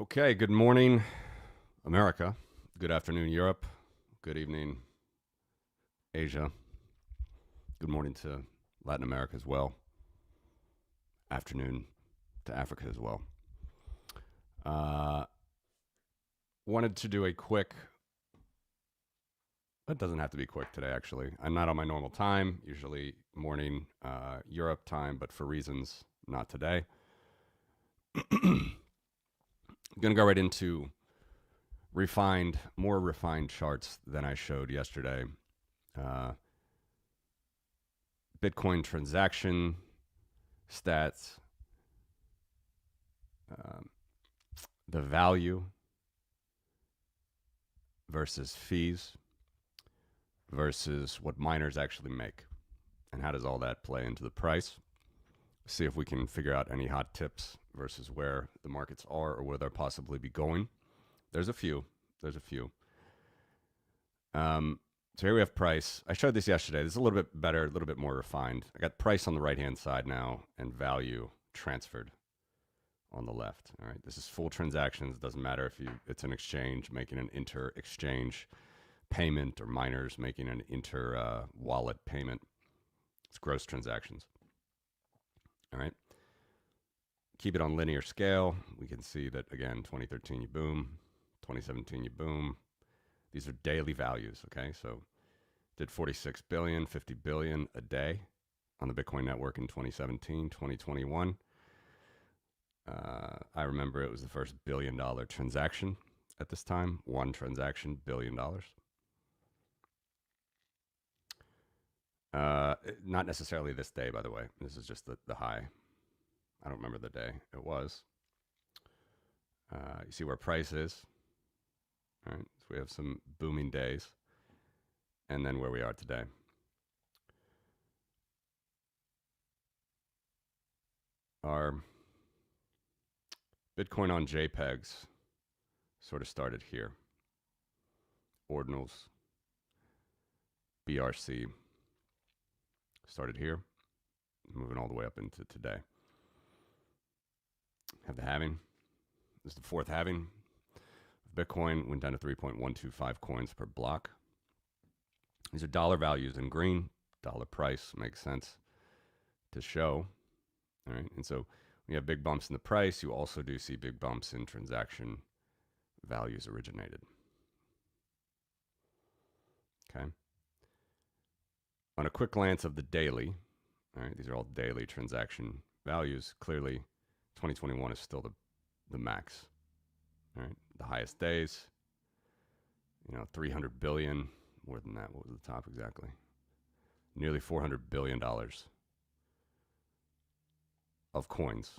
Okay, good morning, America. Good afternoon, Europe. Good evening, Asia. Good morning to Latin America as well. Afternoon to Africa as well. Uh, Wanted to do a quick, it doesn't have to be quick today, actually. I'm not on my normal time, usually morning Europe time, but for reasons not today. I'm going to go right into more refined charts than I showed yesterday. Uh, Bitcoin transaction stats, um, the value versus fees versus what miners actually make, and how does all that play into the price. See if we can figure out any hot tips versus where the markets are or where they'll possibly be going. There's a few. So here we have price. I showed this yesterday. This is a little bit better, a little bit more refined. I got price on the right-hand side now and value transferred on the left. All right. This is full transactions. It doesn't matter if it's an exchange making an inter-exchange payment or miners making an inter-wallet payment. It's gross transactions. All right. Keep it on linear scale. We can see that, again, 2013, you boom. 2017, you boom. These are daily values, okay? So did 46 billion, 50 billion a day on the Bitcoin network in 2017, 2021. I remember it was the first $1 billion transaction at this time. One transaction, $1 billion. Not necessarily this day, by the way. This is just the high. I don't remember the day it was. You see where price is. All right, so we have some booming days. And then where we are today. Our Bitcoin on JPEGs sort of started here. Ordinals, BRC started here, moving all the way up into today. Have the halving. This is the fourth halving. Bitcoin went down to 3.125 coins per block. These are dollar values in green. Dollar price makes sense to show. All right. And so when you have big bumps in the price, you also do see big bumps in transaction values originated. Okay. On a quick glance of the daily, all right, these are all daily transaction values. Clearly, 2021 is still the max. All right. The highest days, 300 billion. More than that. What was the top exactly? Nearly $400 billion of coins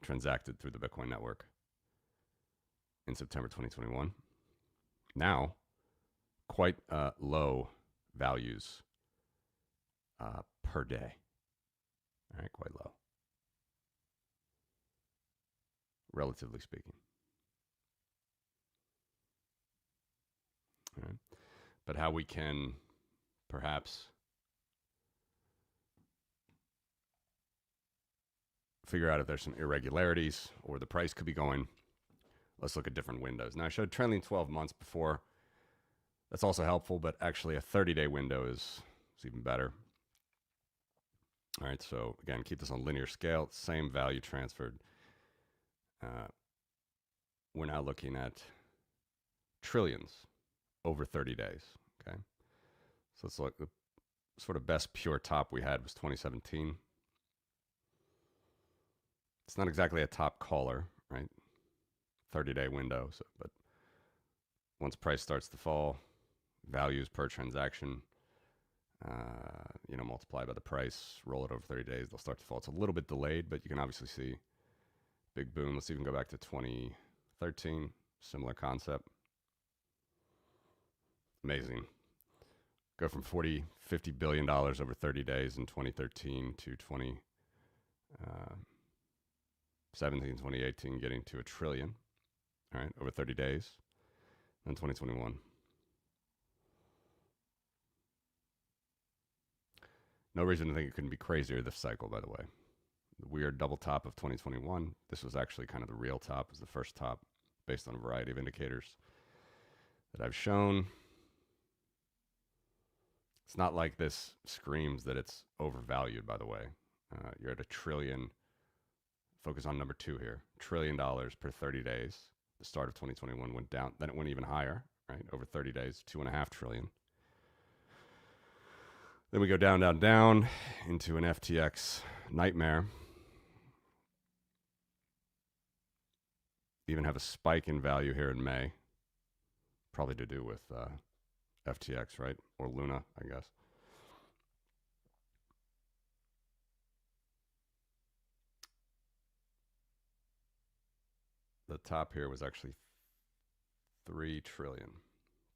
transacted through the Bitcoin network in September 2021. Now, quite low values per day. All right, quite low, relatively speaking. All right. But how we can perhaps figure out if there's some irregularities or the price could be going. Let's look at different windows. Now, I showed trailing 12 months before. That's also helpful, but actually a 30-day window is even better. All right, so again, keep this on linear scale, same value transferred. We're now looking at trillions over 30 days, okay? So let's look, the sort of best pure top we had was 2017. It's not exactly a top caller, right? 30-day window, but once price starts to fall, values per transaction, multiply by the price, roll it over 30 days, they'll start to fall. It's a little bit delayed, but you can obviously see big boom. Let's even go back to 2013, similar concept. Amazing. Go from 40, $50 billion over 30 days in 2013 to 2017, 2018, getting to $1 trillion, all right, over 30 days. Then 2021. No reason to think it couldn't be crazier this cycle, by the way. The weird double top of 2021. This was actually kind of the real top, was the first top. based on a variety of indicators that I've shown. It's not like this screams that it's overvalued, by the way. You're at $1 trillion. Focus on number 2 here. $1 trillion per 30 days. The start of 2021 went down. Then it went even higher, right? Over 30 days, $2.5 trillion. Then we go down, down, down into an FTX nightmare. Even have a spike in value here in May. Probably to do with FTX, right? Or Luna, I guess. The top here was actually $3 trillion.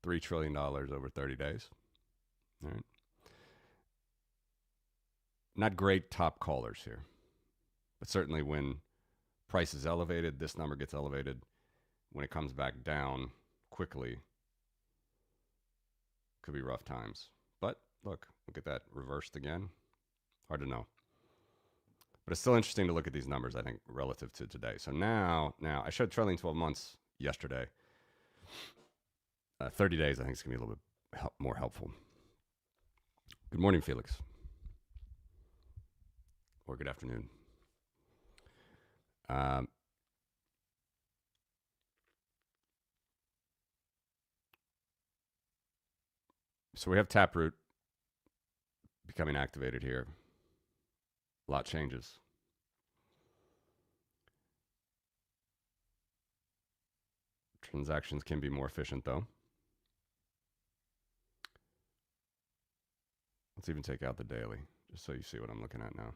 $3 trillion over 30 days. All right. Not great top callers here. But certainly when price is elevated, this number gets elevated. When it comes back down quickly, could be rough times. But look at that reversed again. Hard to know. But it's still interesting to look at these numbers, I think, relative to today. So now I showed trailing 12 months yesterday. 30 days, I think, is going to be a little bit more helpful. Good morning, Felix. Or good afternoon. So we have Taproot becoming activated here. A lot changes. Transactions can be more efficient, though. Let's even take out the daily, just so you see what I'm looking at now.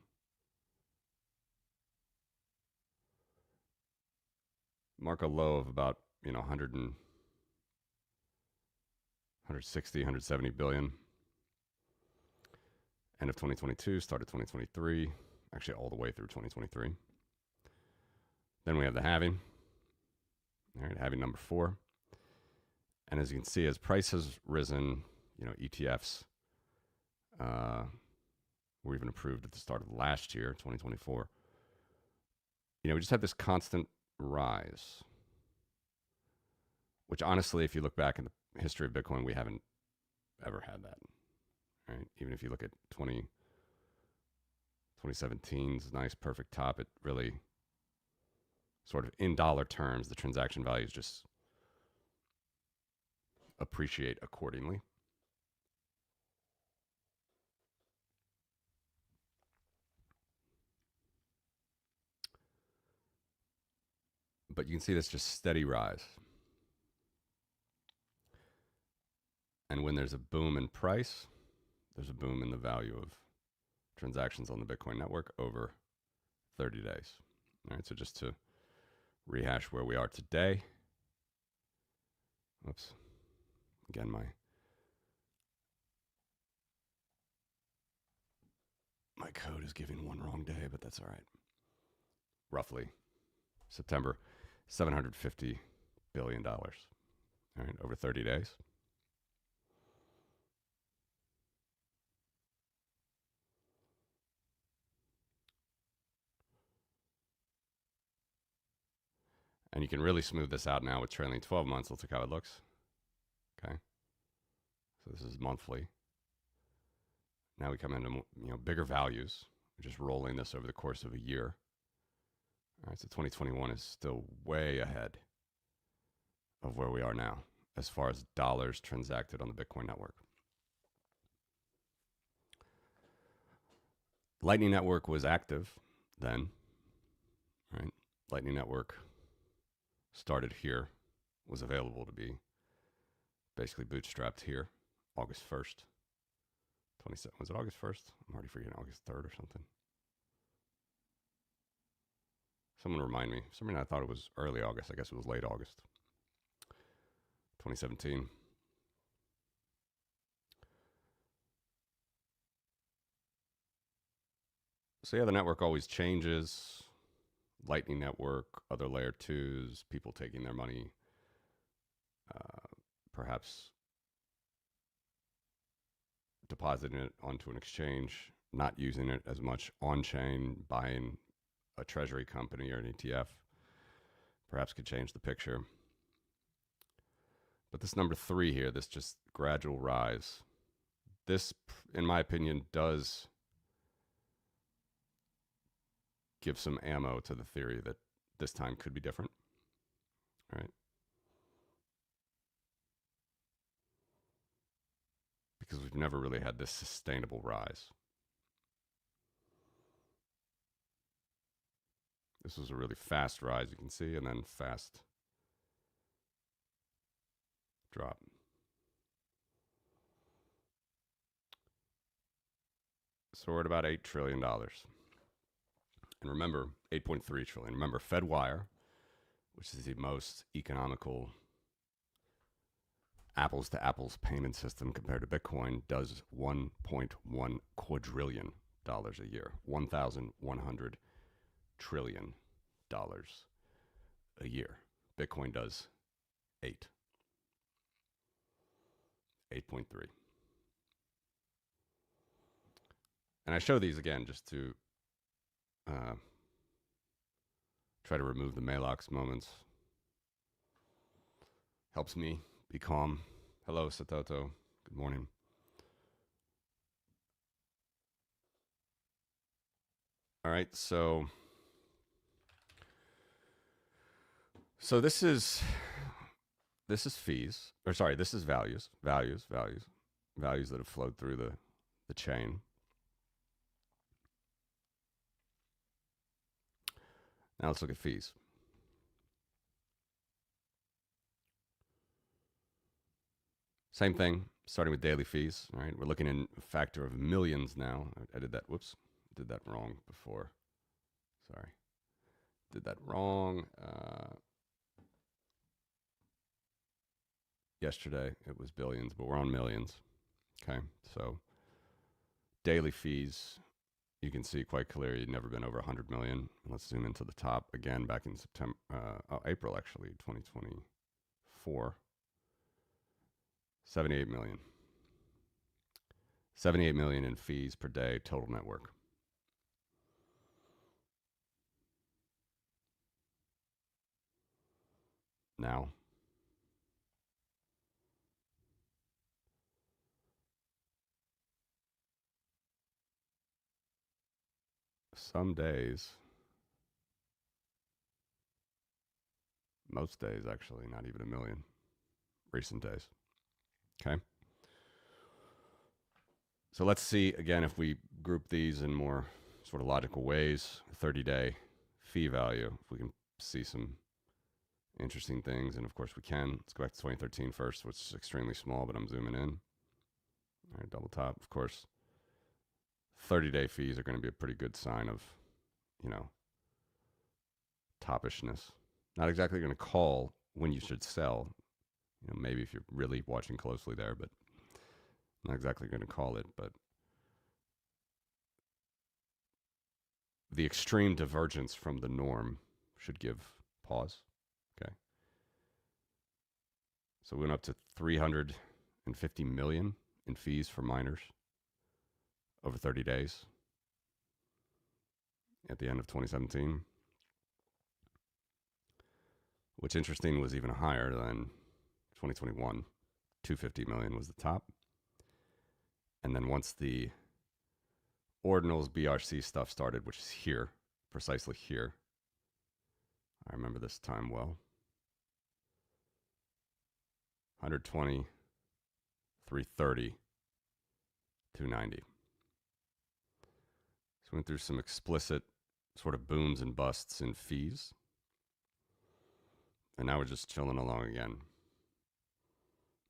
Mark a low of about 160, 170 billion. End of 2022, start of 2023, actually all the way through 2023. Then we have the halving. All right, halving number 4. And as you can see, as price has risen, ETFs were even approved at the start of last year, 2024. We just have this constant rise, which honestly, if you look back in the history of Bitcoin, we haven't ever had that. Right? Even if you look at 2017's nice perfect top, it really sort of in dollar terms, the transaction values just appreciate accordingly. But you can see this just steady rise. And when there's a boom in price, there's a boom in the value of transactions on the Bitcoin network over 30 days. All right, so just to rehash where we are today. Oops. Again, my code is giving one wrong day, but that's all right. Roughly September, $750 billion. All right, over 30 days. And you can really smooth this out now with trailing 12 months. Let's look how it looks. Okay. So this is monthly. Now we come into bigger values. We're just rolling this over the course of a year. All right, so 2021 is still way ahead of where we are now as far as dollars transacted on the Bitcoin network. Lightning Network was active then, right? Lightning Network started here, was available to be basically bootstrapped here, August 1st. Was it August 1st? I'm already forgetting, August 3rd or something. Someone remind me. For some reason I thought it was early August. I guess it was late August. 2017. So yeah, the network always changes. Lightning Network, other layer 2s, people taking their money, perhaps depositing it onto an exchange, not using it as much on-chain, buying a Treasury company or an ETF, perhaps could change the picture. But this number 3 here, this just gradual rise, this, in my opinion, does give some ammo to the theory that this time could be different. All right. Because we've never really had this sustainable rise. This was a really fast rise, you can see, and then fast drop. So we're at about $8 trillion. And remember, 8.3 trillion. Remember, Fedwire, which is the most economical apples to apples payment system compared to Bitcoin, does $1.1 quadrillion a year. $1,100 trillion a year. Bitcoin does 8.3. And I show these again just to try to remove the Malox moments. Helps me be calm. Hello, Satoto. Good morning. All right, so this is fees, or sorry, this is values that have flowed through the chain. Now let's look at fees. Same thing, starting with daily fees. All right, we're looking in a factor of millions now. I did that. Whoops, did that wrong before. Sorry, did that wrong. Yesterday it was billions, but we're on millions. Okay, so daily fees, you can see quite clearly, never been over 100 million. Let's zoom into the top again, back in September, April actually, 2024. 78 million. 78 million in fees per day, total network. Now, some days, most days actually, not even a million, recent days. Okay. So let's see, again, if we group these in more sort of logical ways, 30-day fee value, if we can see some interesting things, and of course we can. Let's go back to 2013 first, which is extremely small, but I'm zooming in. All right, double top. Of course, 30-day fees are going to be a pretty good sign of, topishness. Not exactly going to call when you should sell. Maybe if you're really watching closely there, but not exactly going to call it. But the extreme divergence from the norm should give pause. Okay. So we went up to 350 million in fees for miners over 30 days at the end of 2017. Which, interesting, was even higher than 2021. 250 million was the top. And then once the ordinals BRC stuff started, which is here, precisely here, I remember this time well. 120, 330, 290. So we went through some explicit sort of booms and busts in fees. And now we're just chilling along again.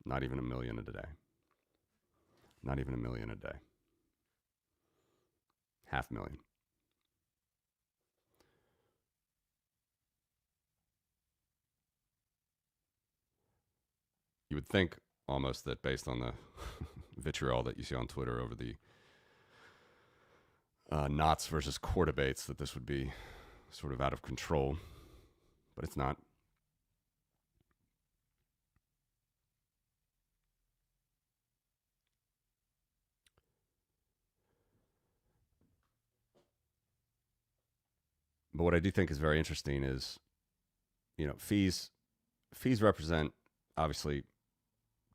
Not even a million a day. Not even a million a day. 500,000. You would think almost that based on the vitriol that you see on Twitter over the knots versus core debates that this would be sort of out of control, but it's not. But what I do think is very interesting is, fees represent, obviously,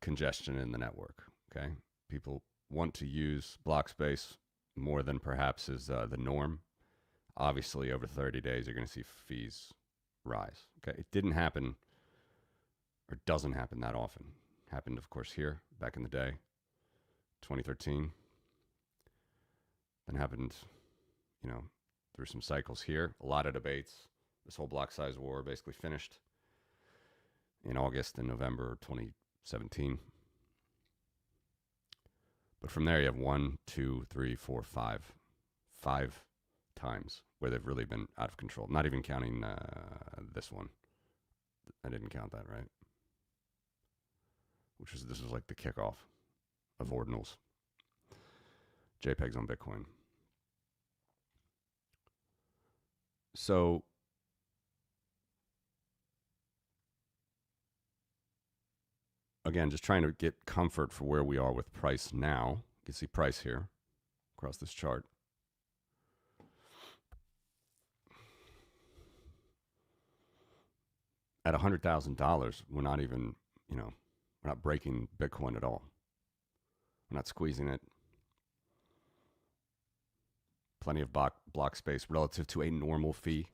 congestion in the network. Okay, people want to use block space more than perhaps is the norm. Obviously, over 30 days, you're going to see fees rise. Okay, it didn't happen or doesn't happen that often. Happened, of course, here back in the day, 2013. Then happened, through some cycles here. A lot of debates. This whole block size war basically finished in August and November 2017. But from there, you have 1, 2, 3, 4, 5. 5 times where they've really been out of control. Not even counting this one. I didn't count that, right? This was like the kickoff of ordinals. JPEGs on Bitcoin. So again, just trying to get comfort for where we are with price now. You can see price here across this chart. At $100,000, we're not even, we're not breaking Bitcoin at all. We're not squeezing it. Plenty of block space relative to a normal fee.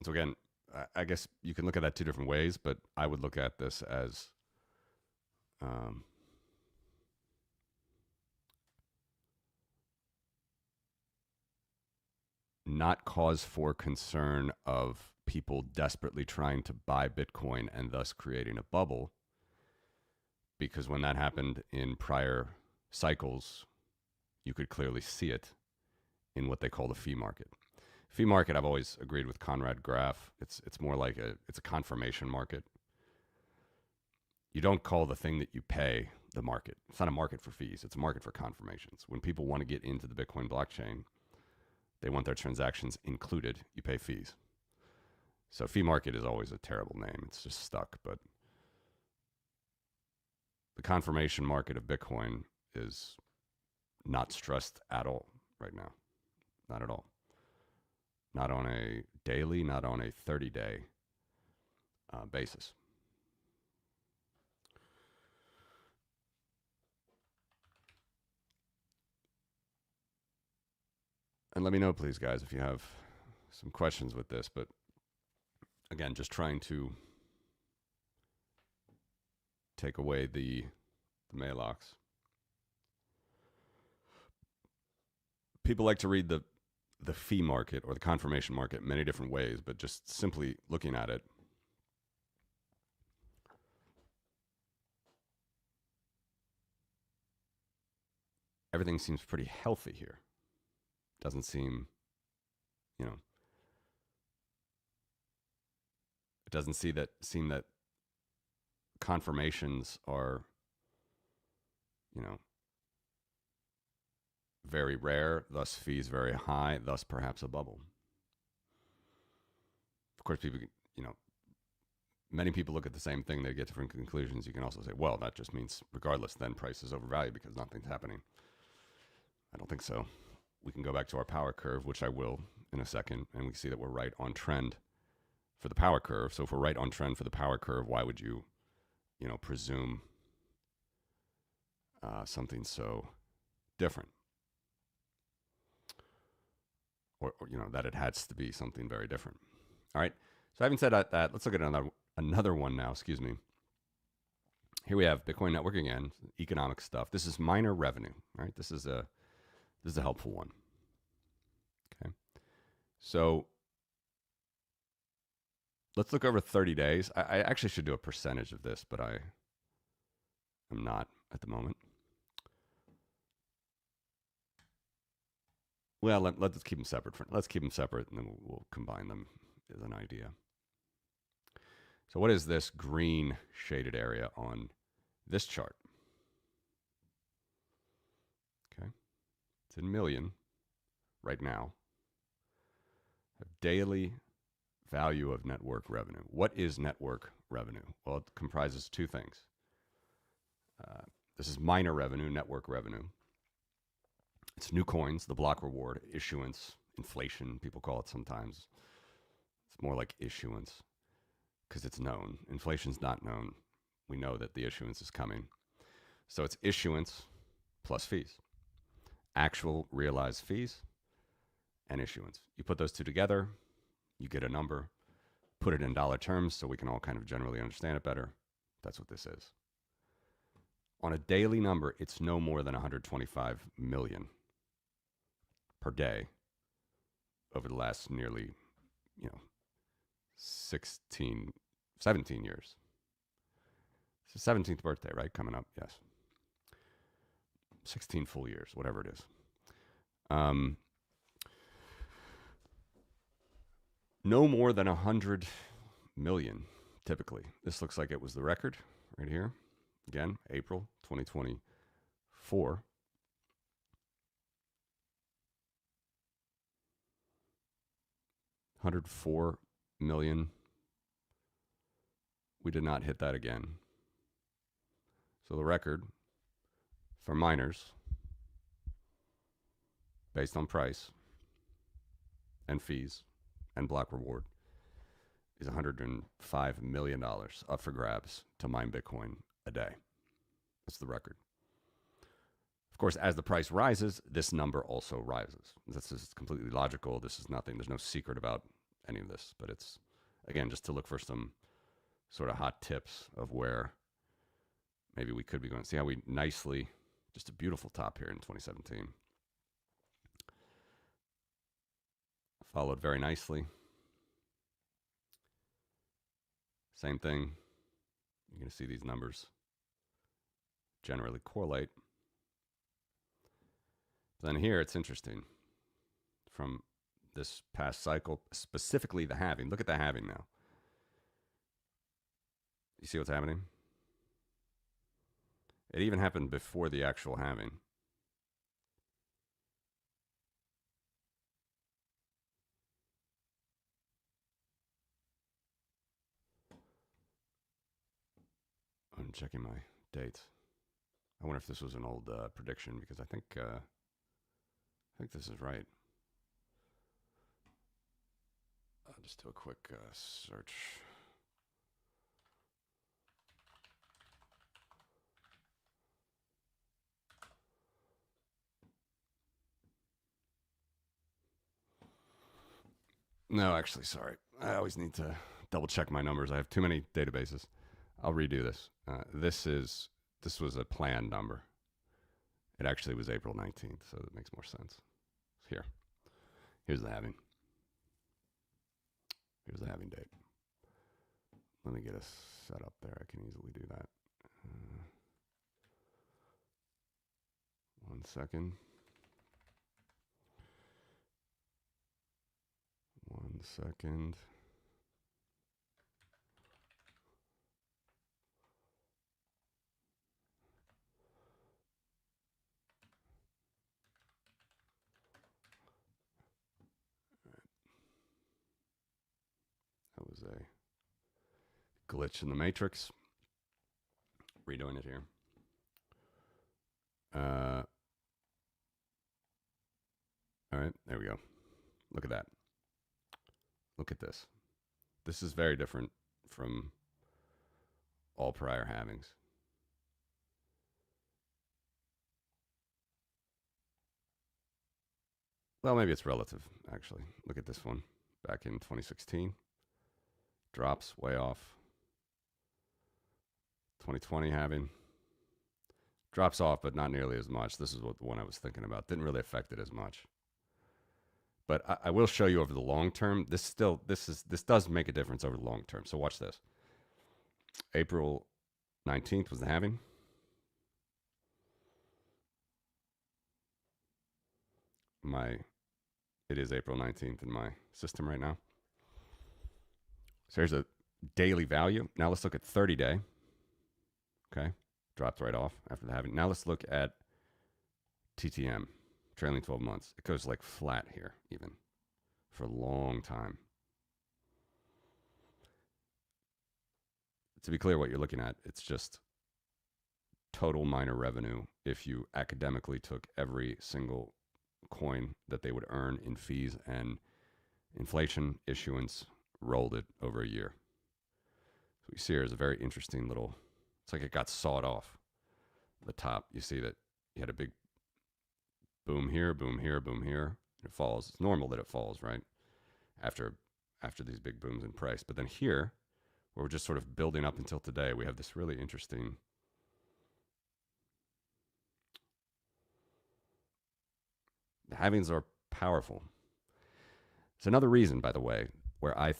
So again, I guess you can look at that two different ways, but I would look at this as not cause for concern of people desperately trying to buy Bitcoin and thus creating a bubble. Because when that happened in prior cycles, you could clearly see it in what they call the fee market. Fee market, I've always agreed with Conrad Graf. It's more like it's a confirmation market. You don't call the thing that you pay the market. It's not a market for fees. It's a market for confirmations. When people want to get into the Bitcoin blockchain, they want their transactions included. You pay fees. So fee market is always a terrible name. It's just stuck. But the confirmation market of Bitcoin is not stressed at all right now. Not at all. Not on a daily, not on a 30-day basis. And let me know, please, guys, if you have some questions with this. But again, just trying to take away the mailbox. People like to read the fee market or the confirmation market many different ways, but just simply looking at it, everything seems pretty healthy here. Doesn't seem, it doesn't seem that confirmations are, very rare, thus fees very high, thus perhaps a bubble. Of course, people, many people look at the same thing, they get different conclusions. You can also say, well, that just means regardless, then price is overvalued because nothing's happening. I don't think so. We can go back to our power curve, which I will in a second, and we see that we're right on trend for the power curve. So if we're right on trend for the power curve, why would you, presume something so different? Or that it has to be something very different. All right. So having said that, let's look at another one now. Excuse me. Here we have Bitcoin Network again, economic stuff. This is miner revenue. All right. This is a helpful one. Okay. So let's look over 30 days. I actually should do a percentage of this, but I am not at the moment. Well, let's keep them separate. Let's keep them separate, and then we'll combine them as an idea. So what is this green shaded area on this chart? Okay. It's in million right now. Daily value of network revenue. What is network revenue? Well, it comprises two things. This is miner revenue, network revenue. It's new coins, the block reward, issuance, inflation, people call it sometimes. It's more like issuance because it's known. Inflation's not known. We know that the issuance is coming. So it's issuance plus fees. Actual realized fees and issuance. You put those two together, you get a number, put it in dollar terms so we can all kind of generally understand it better. That's what this is. On a daily number, it's no more than 125 million per day over the last nearly, 17 years. It's the 17th birthday, right? Coming up, yes. 16 full years, whatever it is. No more than 100 million, typically. This looks like it was the record right here. Again, April 2024. $104 million. We did not hit that again. So the record for miners, based on price and fees and block reward, is $105 million up for grabs to mine Bitcoin a day. That's the record. Of course, as the price rises, this number also rises. This is completely logical. This is nothing. There's no secret about any of this. But it's, again, just to look for some sort of hot tips of where maybe we could be going. See how we nicely, just a beautiful top here in 2017. Followed very nicely. Same thing. You're going to see these numbers generally correlate. Then here it's interesting. From this past cycle, specifically the halving. Look at the halving now. You see what's happening? It even happened before the actual halving. I'm checking my dates. I wonder if this was an old prediction because I think this is right. I'll just do a quick search. No, actually, sorry. I always need to double check my numbers. I have too many databases. I'll redo this. This was a planned number. It actually was April 19th, so that makes more sense. Here's the halving. Here's the halving date. Let me get us set up there. I can easily do that. 1 second. 1 second. That was a glitch in the matrix. Redoing it here. All right, there we go. Look at that. Look at this. This is very different from all prior halvings. Well, maybe it's relative, actually. Look at this one back in 2016. Drops way off. 2020 halving. Drops off, but not nearly as much. This is what the one I was thinking about. Didn't really affect it as much. But I will show you over the long term. This does make a difference over the long term. So watch this. April 19th was the halving. It is April 19th in my system right now. So here's a daily value. Now let's look at 30-day. Okay, dropped right off after the halving. Now let's look at TTM, trailing 12 months. It goes like flat here even for a long time. To be clear what you're looking at, it's just total miner revenue if you academically took every single coin that they would earn in fees and inflation, issuance, rolled it over a year. So what you see here is a very interesting little, it's like it got sawed off the top. You see that you had a big boom here, boom here, boom here. It falls. It's normal that it falls, right? After these big booms in price. But then here, where we're just sort of building up until today, we have this really interesting the halvings are powerful. It's another reason, by the way, where I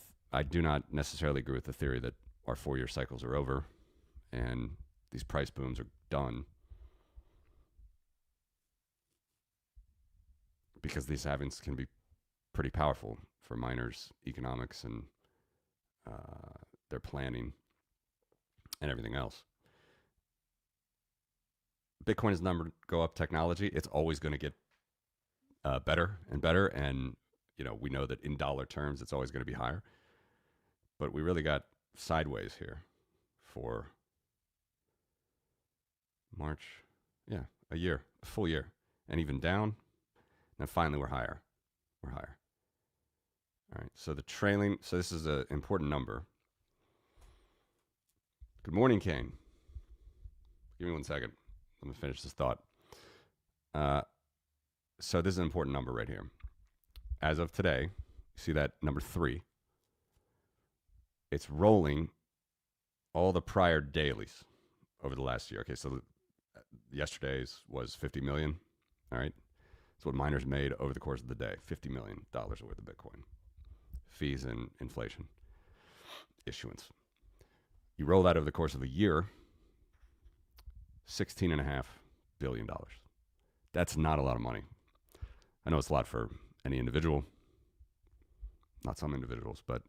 do not necessarily agree with the theory that our 4-year cycles are over and these price booms are done, because these halvings can be pretty powerful for miners' economics and their planning and everything else. Bitcoin is number go up technology. It's always going to get better and better, and we know that in dollar terms it's always going to be higher. But we really got sideways here for March, a year, a full year, and even down. Now finally we're higher. We're higher. All right, so the trailing, so this is an important number. Good morning, Kane. Give me 1 second. Let me finish this thought. So this is an important number right here. As of today, you see that number 3. It's rolling all the prior dailies over the last year. Okay, so yesterday's was 50 million. All right, that's what miners made over the course of the day. $50 million worth of Bitcoin. Fees and inflation. Issuance. You roll that over the course of a year, $16.5 billion. That's not a lot of money. I know it's a lot for any individual, not some individuals, but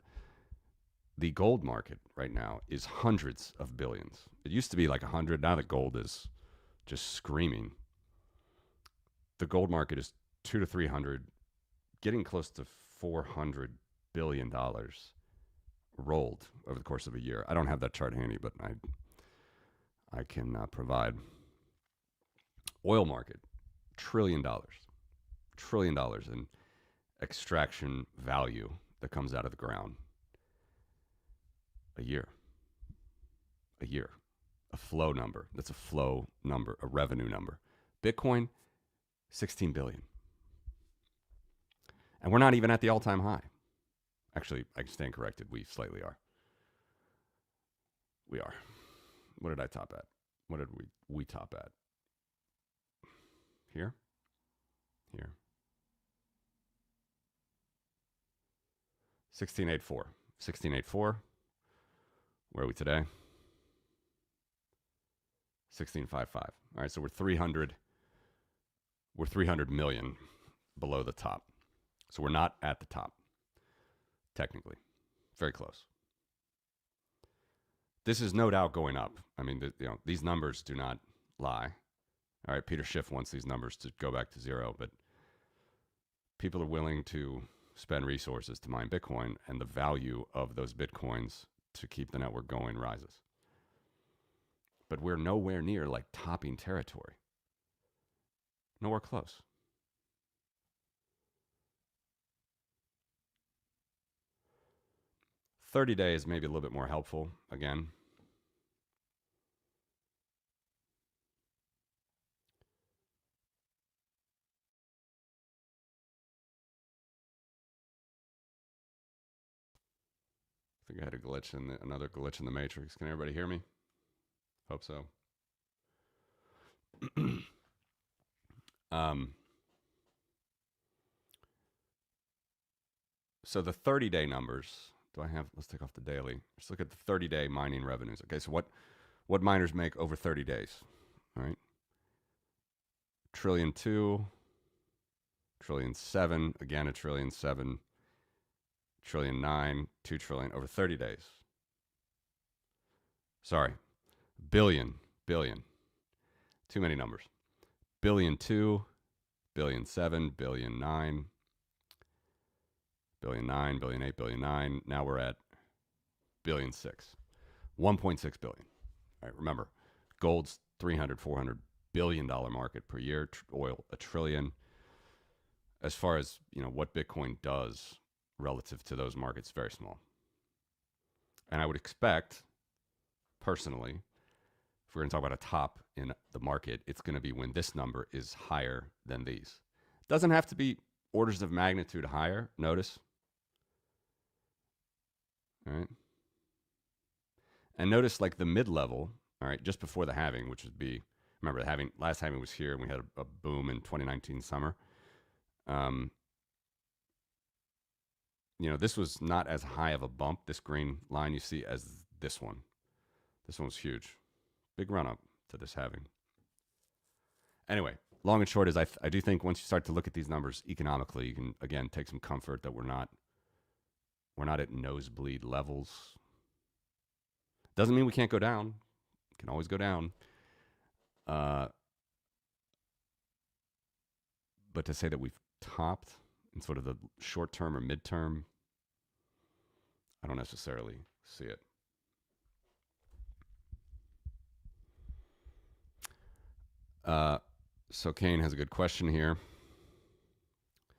the gold market right now is hundreds of billions. It used to be like 100. Now that gold is just screaming. The gold market is 200 to 300, getting close to $400 billion rolled over the course of a year. I don't have that chart handy, but I can provide. Oil market, $1 trillion in extraction value that comes out of the ground. A year. A flow number. That's a flow number, a revenue number. Bitcoin, 16 billion. And we're not even at the all-time high. Actually, I stand corrected. We slightly are. We are. What did I top at? What did we top at? Here? 1684. 1684. Where are we today? 1655. All right, so we're 300 million below the top. So we're not at the top, technically. Very close. This is no doubt going up. I mean, these numbers do not lie. All right, Peter Schiff wants these numbers to go back to 0, but people are willing to spend resources to mine Bitcoin, and the value of those Bitcoins to keep the network going rises. But we're nowhere near like topping territory. Nowhere close. $30 days maybe a little bit more helpful again. I think I had a glitch another glitch in the matrix. Can everybody hear me? Hope so. So the 30-day numbers. Let's take off the daily. Let's look at the 30-day mining revenues. Okay, so what miners make over 30 days? All right. $1.2 trillion, $1.7 trillion, again $1.7 trillion, $1.9 trillion, $2 trillion over 30 days. Sorry, billion. Too many numbers. $1.2 billion, $1.7 billion, $1.9 billion, $1.9 billion, $1.8 billion, $1.9 billion. Now we're at $1.6 billion. $1.6 billion. All right, remember, gold's $300-400 billion market per year. Oil, $1 trillion. As far as what Bitcoin does relative to those markets, very small. And I would expect, personally, if we're going to talk about a top in the market, it's going to be when this number is higher than these. It doesn't have to be orders of magnitude higher, notice. All right. And notice like the mid-level, all right, just before the halving, which would be, remember the last halving was here and we had a boom in 2019 summer. This was not as high of a bump, this green line you see, as this one. This one was huge. Big run up to this halving. Anyway, long and short is I do think once you start to look at these numbers economically, you can, again, take some comfort that we're not at nosebleed levels. Doesn't mean we can't go down. Can always go down. But to say that we've topped in sort of the short term or midterm, I don't necessarily see it. So Kane has a good question here.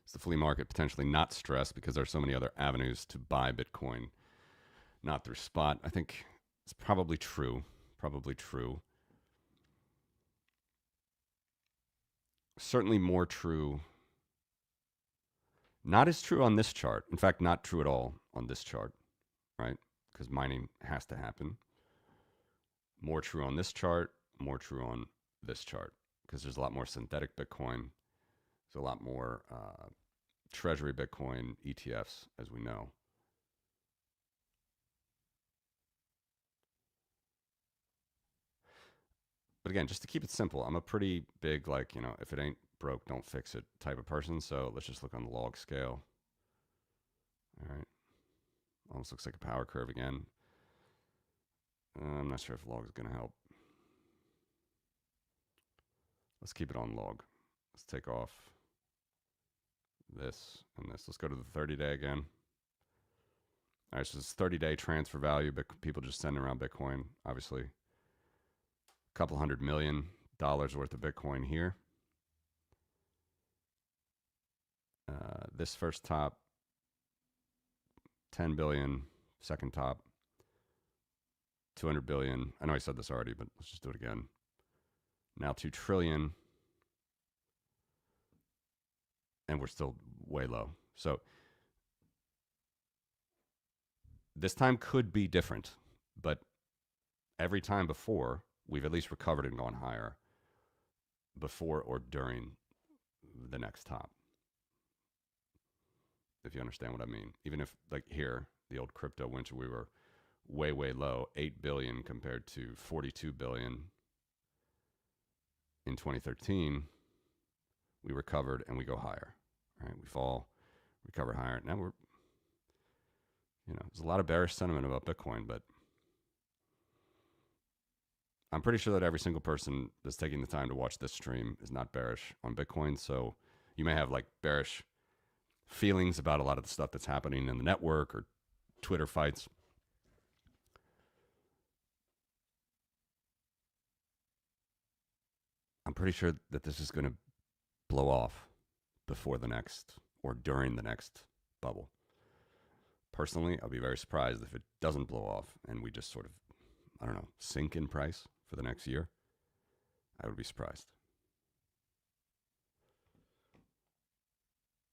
Is the flea market potentially not stressed because there are so many other avenues to buy Bitcoin, not through spot? I think it's probably true. Probably true. Certainly more true. Not as true on this chart. In fact, not true at all on this chart, right? Because mining has to happen. More true on this chart, more true on this chart, because there's a lot more synthetic Bitcoin. There's a lot more Treasury Bitcoin ETFs, as we know. But again, just to keep it simple, I'm a pretty big, if it ain't broke, don't fix it type of person. So let's just look on the log scale. All right. Almost looks like a power curve again. I'm not sure if log is going to help. Let's keep it on log. Let's take off this and this. Let's go to the 30-day again. All right, so this 30-day transfer value, but people just sending around Bitcoin, obviously. A couple $100 million worth of Bitcoin here. This first top, 10 billion. Second top, 200 billion. I know I said this already, but let's just do it again. Now 2 trillion. And we're still way low. So this time could be different, but every time before, we've at least recovered and gone higher before or during the next top. If you understand what I mean. Even if, like here, the old crypto winter, we were way, way low, 8 billion compared to 42 billion in 2013, we recovered and we go higher. Right? We fall, recover higher. Now we're, there's a lot of bearish sentiment about Bitcoin, but I'm pretty sure that every single person that's taking the time to watch this stream is not bearish on Bitcoin. So you may have like bearish feelings about a lot of the stuff that's happening in the network or Twitter fights. I'm pretty sure that this is going to blow off before the next or during the next bubble. Personally, I'll be very surprised if it doesn't blow off and we just sort of, sink in price for the next year. I would be surprised.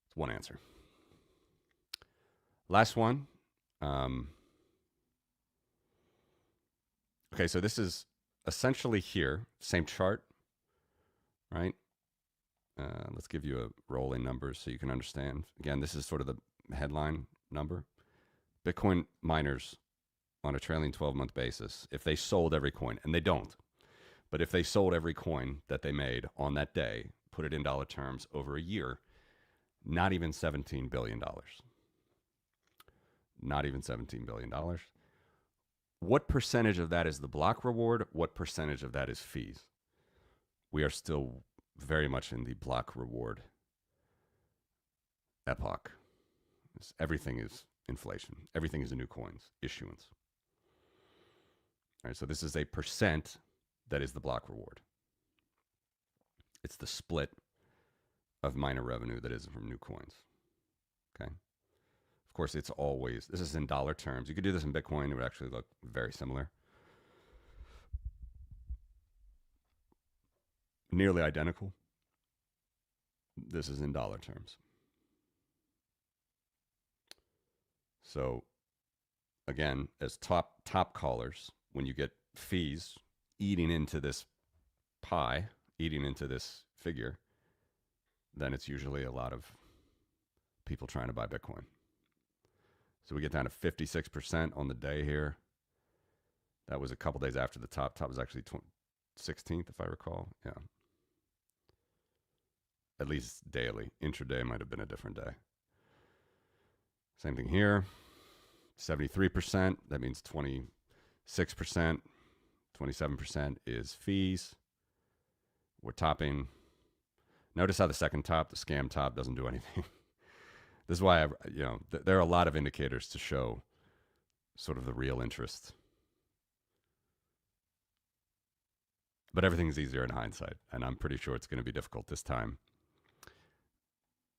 It's one answer. Last one. Okay, so this is essentially here, same chart, right? Let's give you a rolling numbers so you can understand. Again, this is sort of the headline number. Bitcoin miners on a trailing 12-month basis, if they sold every coin, and they don't, but if they sold every coin that they made on that day, put it in dollar terms over a year, not even $17 billion. Not even $17 billion. What percentage of that is the block reward? What percentage of that is fees? We are still very much in the block reward epoch. Everything is inflation. Everything is a new coins, issuance. All right, so this is a percent that is the block reward. It's the split of miner revenue that is from new coins. Okay. Of course, it's always, this is in dollar terms. You could do this in Bitcoin. It would actually look very similar. Nearly identical. This is in dollar terms. So again, as top callers, when you get fees eating into this pie, eating into this figure, then it's usually a lot of people trying to buy Bitcoin. So we get down to 56% on the day here. That was a couple days after the top. Top was actually 16th, if I recall. Yeah. At least daily. Intraday might have been a different day. Same thing here. 73%. That means 26%. 27% is fees. We're topping. Notice how the second top, the scam top, doesn't do anything. This is why there are a lot of indicators to show sort of the real interest. But everything's easier in hindsight, and I'm pretty sure it's going to be difficult this time.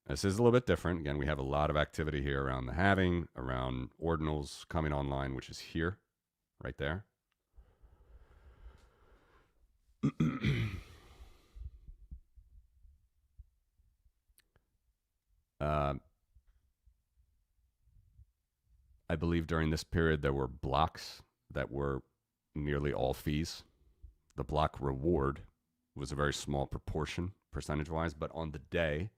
This is a little bit different. Again, we have a lot of activity here around the halving, around ordinals coming online, which is here, right there. I believe during this period there were blocks that were nearly all fees. The block reward was a very small proportion, percentage-wise, but on the day,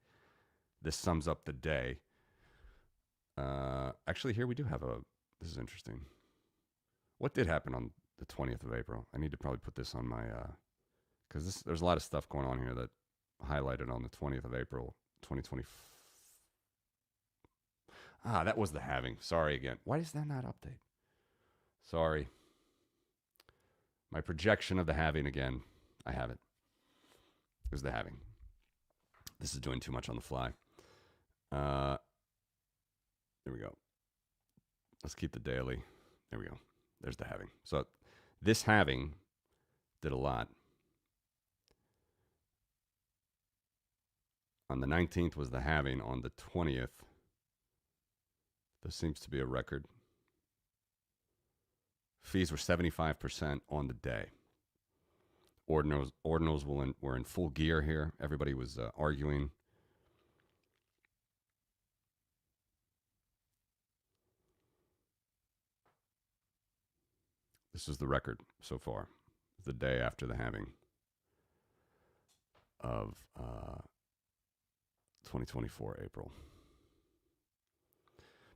this sums up the day. Actually, here we do have this is interesting. What did happen on the 20th of April? I need to probably put this on my, because there's a lot of stuff going on here that highlighted on the 20th of April, 2020. That was the halving. Sorry again. Why does that not update? Sorry. My projection of the halving again. I have it. It was the halving. This is doing too much on the fly. There we go. Let's keep the daily. There we go. There's the halving. So this halving did a lot. On the 19th was the halving. On the 20th, this seems to be a record. Fees were 75% on the day. Ordinals were in full gear here. Everybody was arguing. This is the record so far. The day after the halving of 2024 April.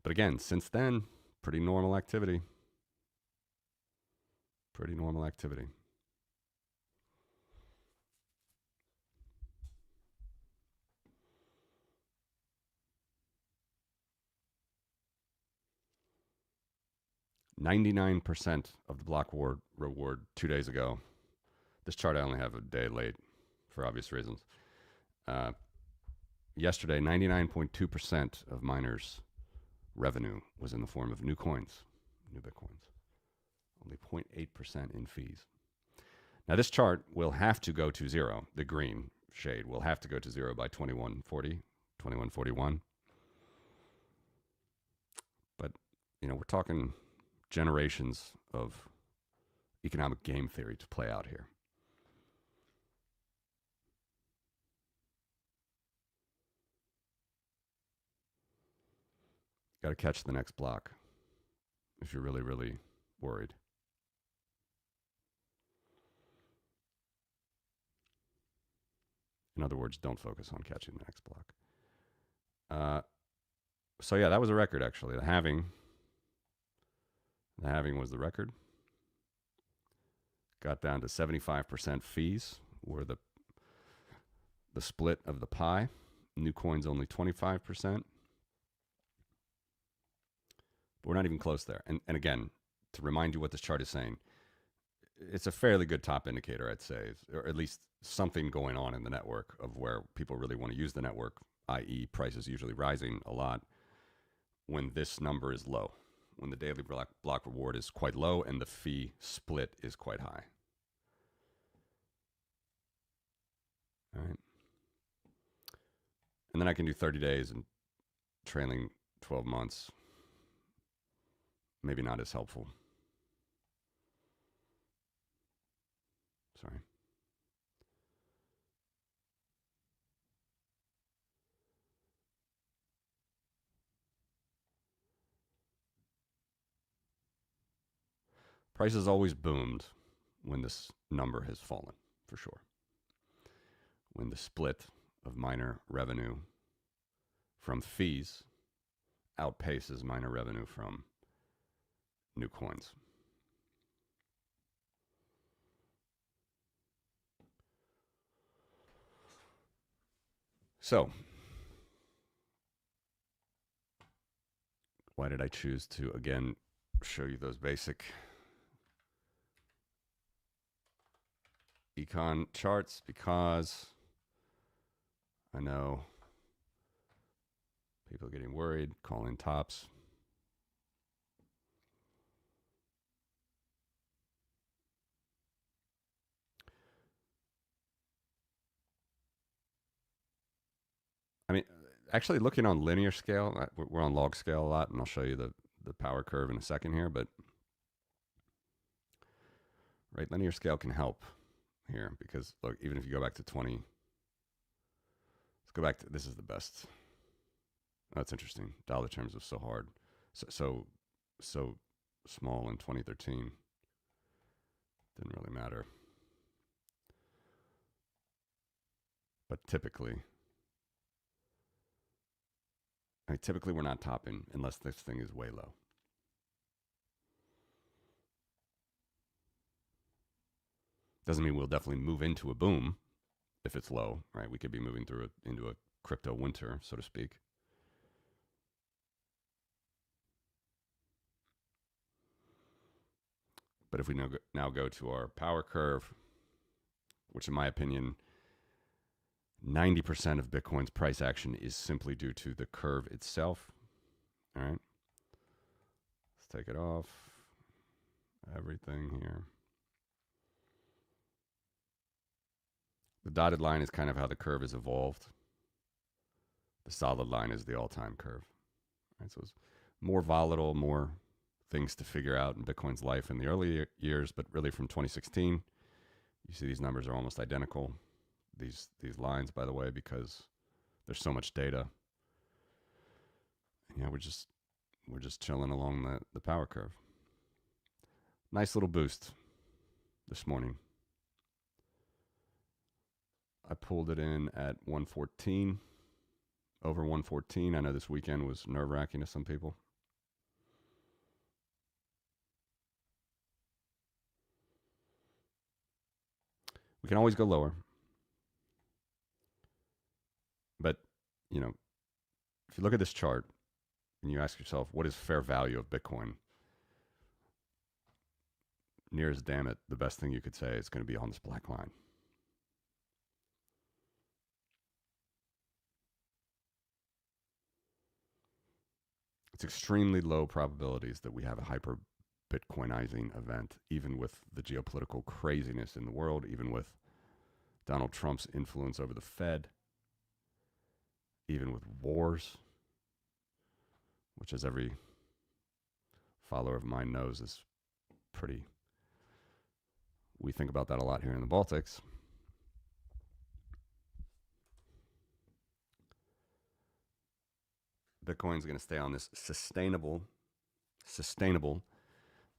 But again, since then, pretty normal activity. Pretty normal activity. %99 of the block reward 2 days ago. This chart I only have a day late for obvious reasons. Yesterday, 99.2% of miners' revenue was in the form of new coins, new Bitcoins. Only 0.8% in fees. Now, this chart will have to go to zero. The green shade will have to go to zero by 2140, 2141. But, we're talking generations of economic game theory to play out here. Got to catch the next block if you're really, really worried. In other words, don't focus on catching the next block. So yeah, that was a record actually. The halving was the record. Got down to 75% fees were the split of the pie. New coins only 25%. But we're not even close there. And again, to remind you what this chart is saying, it's a fairly good top indicator, I'd say, or at least something going on in the network of where people really want to use the network, i.e. prices usually rising a lot when this number is low, when the daily block reward is quite low and the fee split is quite high. All right. And then I can do 30 days and trailing 12 months. maybe not as helpful. Sorry. Prices always boomed when this number has fallen, for sure. When the split of miner revenue from fees outpaces miner revenue from new coins. So, why did I choose to, again, show you those basic econ charts? Because I know people are getting worried, calling tops. I mean, actually looking on linear scale, we're on log scale a lot, and I'll show you the power curve in a second here, but right, linear scale can help here because look, even if you go back to 20, let's go back to, this is the best. Oh, that's interesting. Dollar terms was so hard. So small in 2013. Didn't really matter. But typically we're not topping unless this thing is way low. Doesn't mean we'll definitely move into a boom if it's low, right? We could be moving through into a crypto winter, so to speak. But if we now go to our power curve, which in my opinion, 90% of Bitcoin's price action is simply due to the curve itself. All right. Let's take it off. Everything here. The dotted line is kind of how the curve has evolved. The solid line is the all-time curve. All right, so it's more volatile, more things to figure out in Bitcoin's life in the early years, but really from 2016, you see these numbers are almost identical. These lines, by the way, because there's so much data. Yeah, we're just chilling along the power curve. Nice little boost this morning. I pulled it in at 114, over 114. I know this weekend was nerve-wracking to some people. We can always go lower. But, you know, if you look at this chart and you ask yourself, what is fair value of Bitcoin? Near as damn it, the best thing you could say is going to be on this black line. It's extremely low probabilities that we have a hyper Bitcoinizing event, even with the geopolitical craziness in the world, even with Donald Trump's influence over the Fed, even with wars, which, as every follower of mine knows, is pretty. We think about that a lot here in the Baltics. Bitcoin's going to stay on this sustainable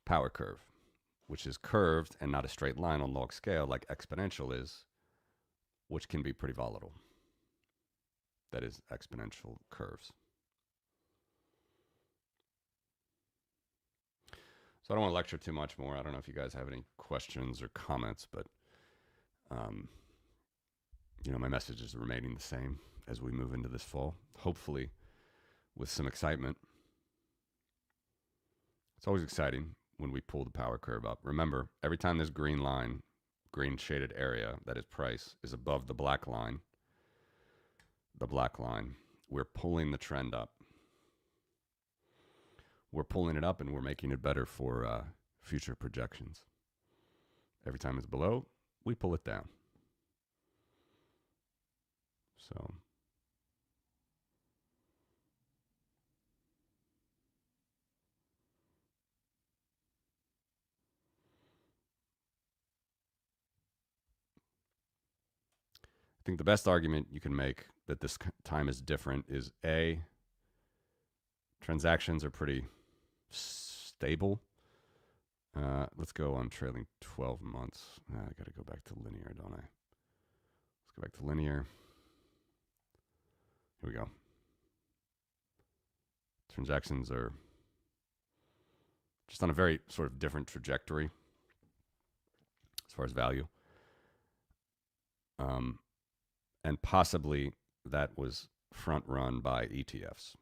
power curve, which is curved and not a straight line on log scale like exponential is, which can be pretty volatile. That is exponential curves. So I don't want to lecture too much more. I don't know if you guys have any questions or comments, but my message is remaining the same as we move into this fall, hopefully with some excitement. It's always exciting when we pull the power curve up. Remember, every time this green line, green shaded area, that is price, is above the black line, we're pulling the trend up. We're pulling it up and we're making it better for future projections. Every time it's below, we pull it down. So think the best argument you can make that this time is different is A, transactions are pretty stable. Let's go on trailing 12 months. I got to go back to linear, don't I? Let's go back to linear. Here we go. Transactions are just on a very sort of different trajectory as far as value. And possibly that was front run by ETFs.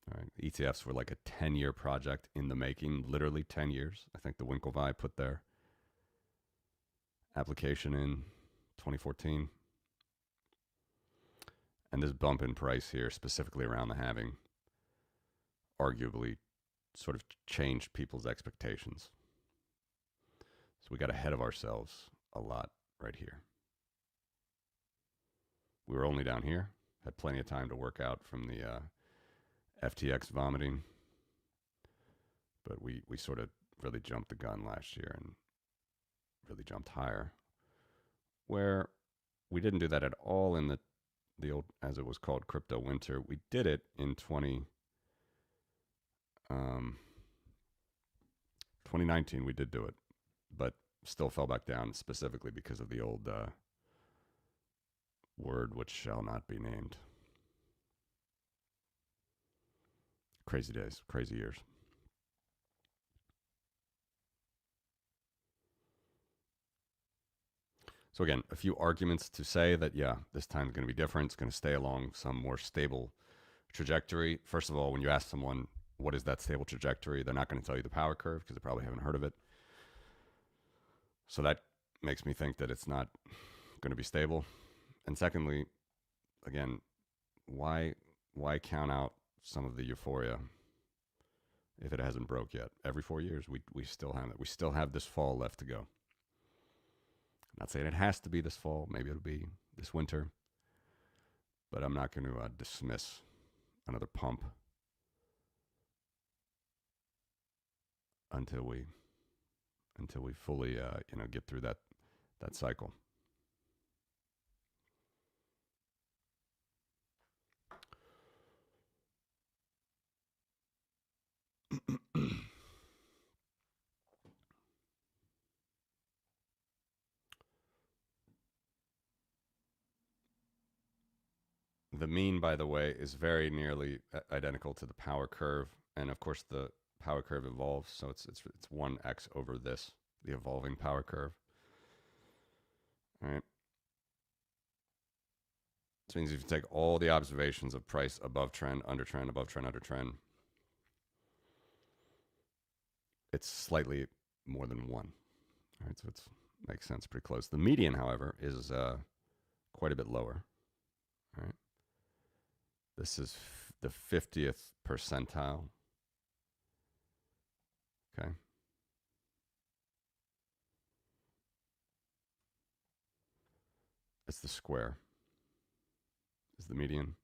All right. ETFs were like a 10-year project in the making, literally 10 years. I think the Winklevi put their application in 2014. And this bump in price here, specifically around the halving, arguably sort of changed people's expectations. So we got ahead of ourselves a lot right here. We were only down here, had plenty of time to work out from the FTX vomiting, but we sort of really jumped the gun last year and really jumped higher, where we didn't do that at all in the old, as it was called, crypto winter. We did it in 2019. We did do it, but still fell back down specifically because of the old word which shall not be named. Crazy days, crazy years. So again, a few arguments to say that, yeah, this time is going to be different. It's going to stay along some more stable trajectory. First of all, when you ask someone, what is that stable trajectory? They're not going to tell you the power curve because they probably haven't heard of it. So that makes me think that it's not going to be stable. And secondly, again, why count out some of the euphoria if it hasn't broke yet? Every 4 years, we still have it. We still have this fall left to go. I'm not saying it has to be this fall. Maybe it'll be this winter. But I'm not going to dismiss another pump until we fully get through that cycle. The mean, by the way, is very nearly identical to the power curve, and of course the power curve evolves, so it's 1x over this, the evolving power curve. All right. This means if you take all the observations of price above trend, under trend, above trend, under trend, it's slightly more than 1. All right, so it makes sense, pretty close. The median, however, is quite a bit lower. All right. This is the 50th percentile. Okay. It's the square. Is the median.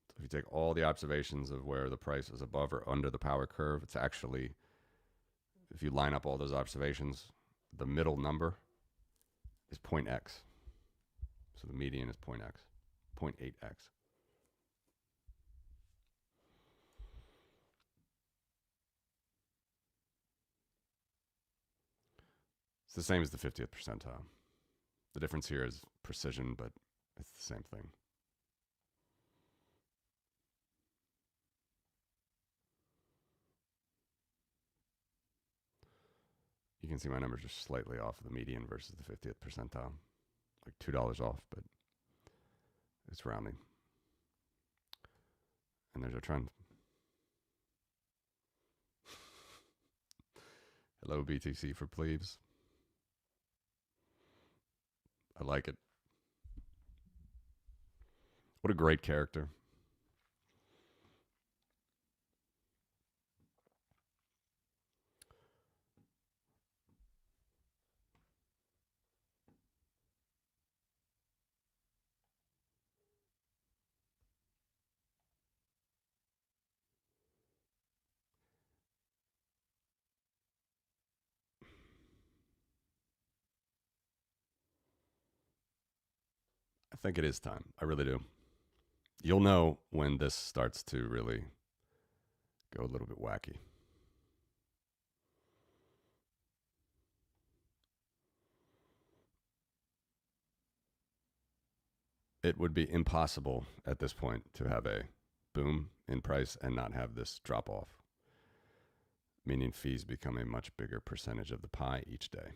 So if you take all the observations of where the price is above or under the power curve, it's actually, if you line up all those observations, the middle number is 0.x. So the median is 0.x, 0.8x. It's the same as the 50th percentile. The difference here is precision, but it's the same thing. You can see my numbers are slightly off of the median versus the 50th percentile. Like $2 off, but it's rounding. And there's our trend. Hello, BTC for plebes. I like it. What a great character. think it is time. I really do. You'll know when this starts to really go a little bit wacky. It would be impossible at this point to have a boom in price and not have this drop off, meaning fees become a much bigger percentage of the pie each day.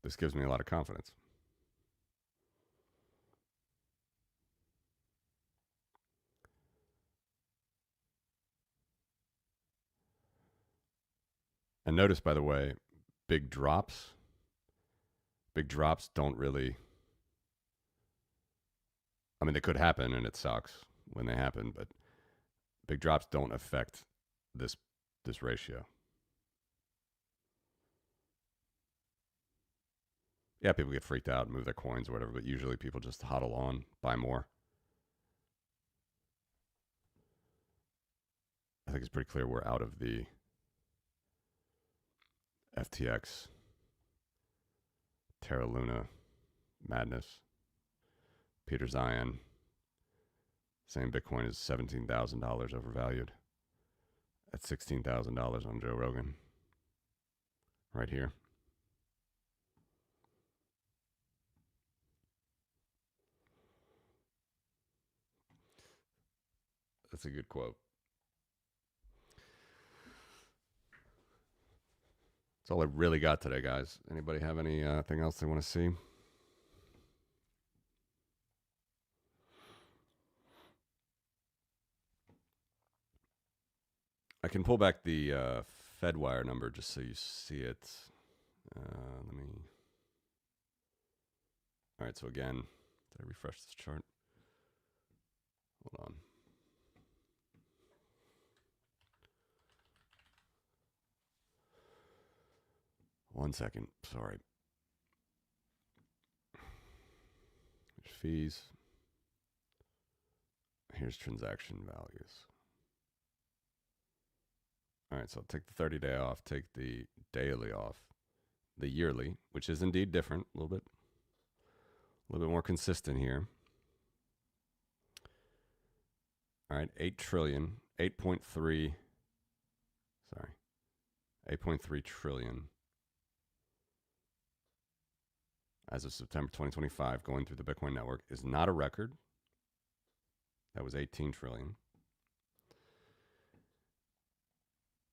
This gives me a lot of confidence. And notice, by the way, big drops don't really, I mean, they could happen and it sucks when they happen, but big drops don't affect this ratio. Yeah, people get freaked out, move their coins or whatever, but usually people just hodl on, buy more. I think it's pretty clear we're out of the FTX, Terra Luna madness. Peter Zion saying Bitcoin is $17,000 overvalued. At $16,000 on Joe Rogan. Right here. That's a good quote. That's all I really got today, guys. Anybody have anything else they want to see? I can pull back the Fedwire number just so you see it. Let me. All right, so again, did I refresh this chart? Hold on. One second, sorry. There's fees. Here's transaction values. All right, so I'll take the 30-day off, take the daily off, the yearly, which is indeed different, a little bit more consistent here. All right, 8.3 trillion as of September 2025 going through the Bitcoin network is not a record. That was 18 trillion.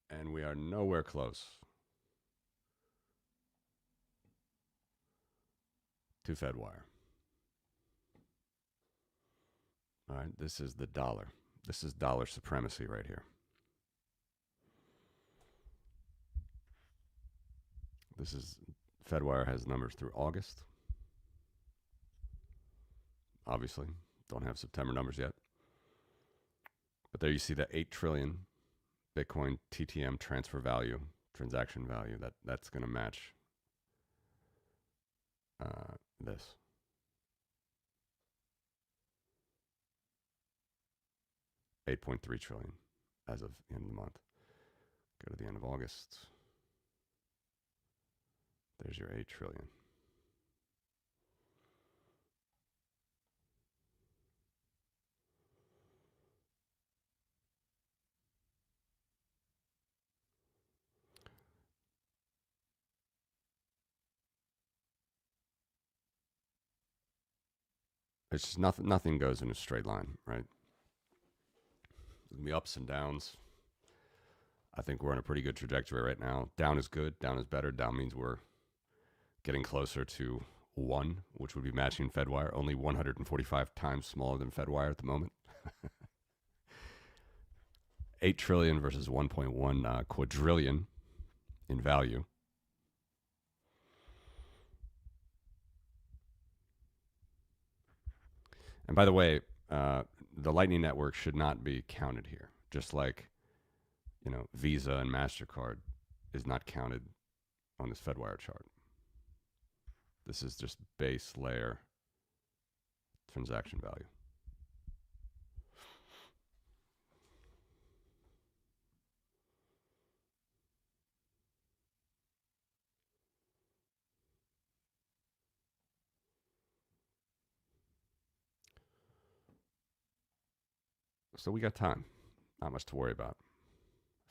And we are nowhere close to Fedwire. All right, this is the dollar. This is dollar supremacy right here. This is, Fedwire has numbers through August. Obviously, don't have September numbers yet. But there you see that 8 trillion Bitcoin TTM transfer value, transaction value, that's going to match this. $8.3 trillion as of the end of the month. Go to the end of August. There's your 8 trillion. It's just nothing goes in a straight line, right? There's going to be ups and downs. I think we're on a pretty good trajectory right now. Down is good. Down is better. Down means we're getting closer to 1, which would be matching Fedwire. Only 145 times smaller than Fedwire at the moment. 8 trillion versus 1.1 quadrillion in value. And by the way, the Lightning Network should not be counted here. Just like, Visa and MasterCard is not counted on this Fedwire chart. This is just base layer transaction value. So we got time. Not much to worry about.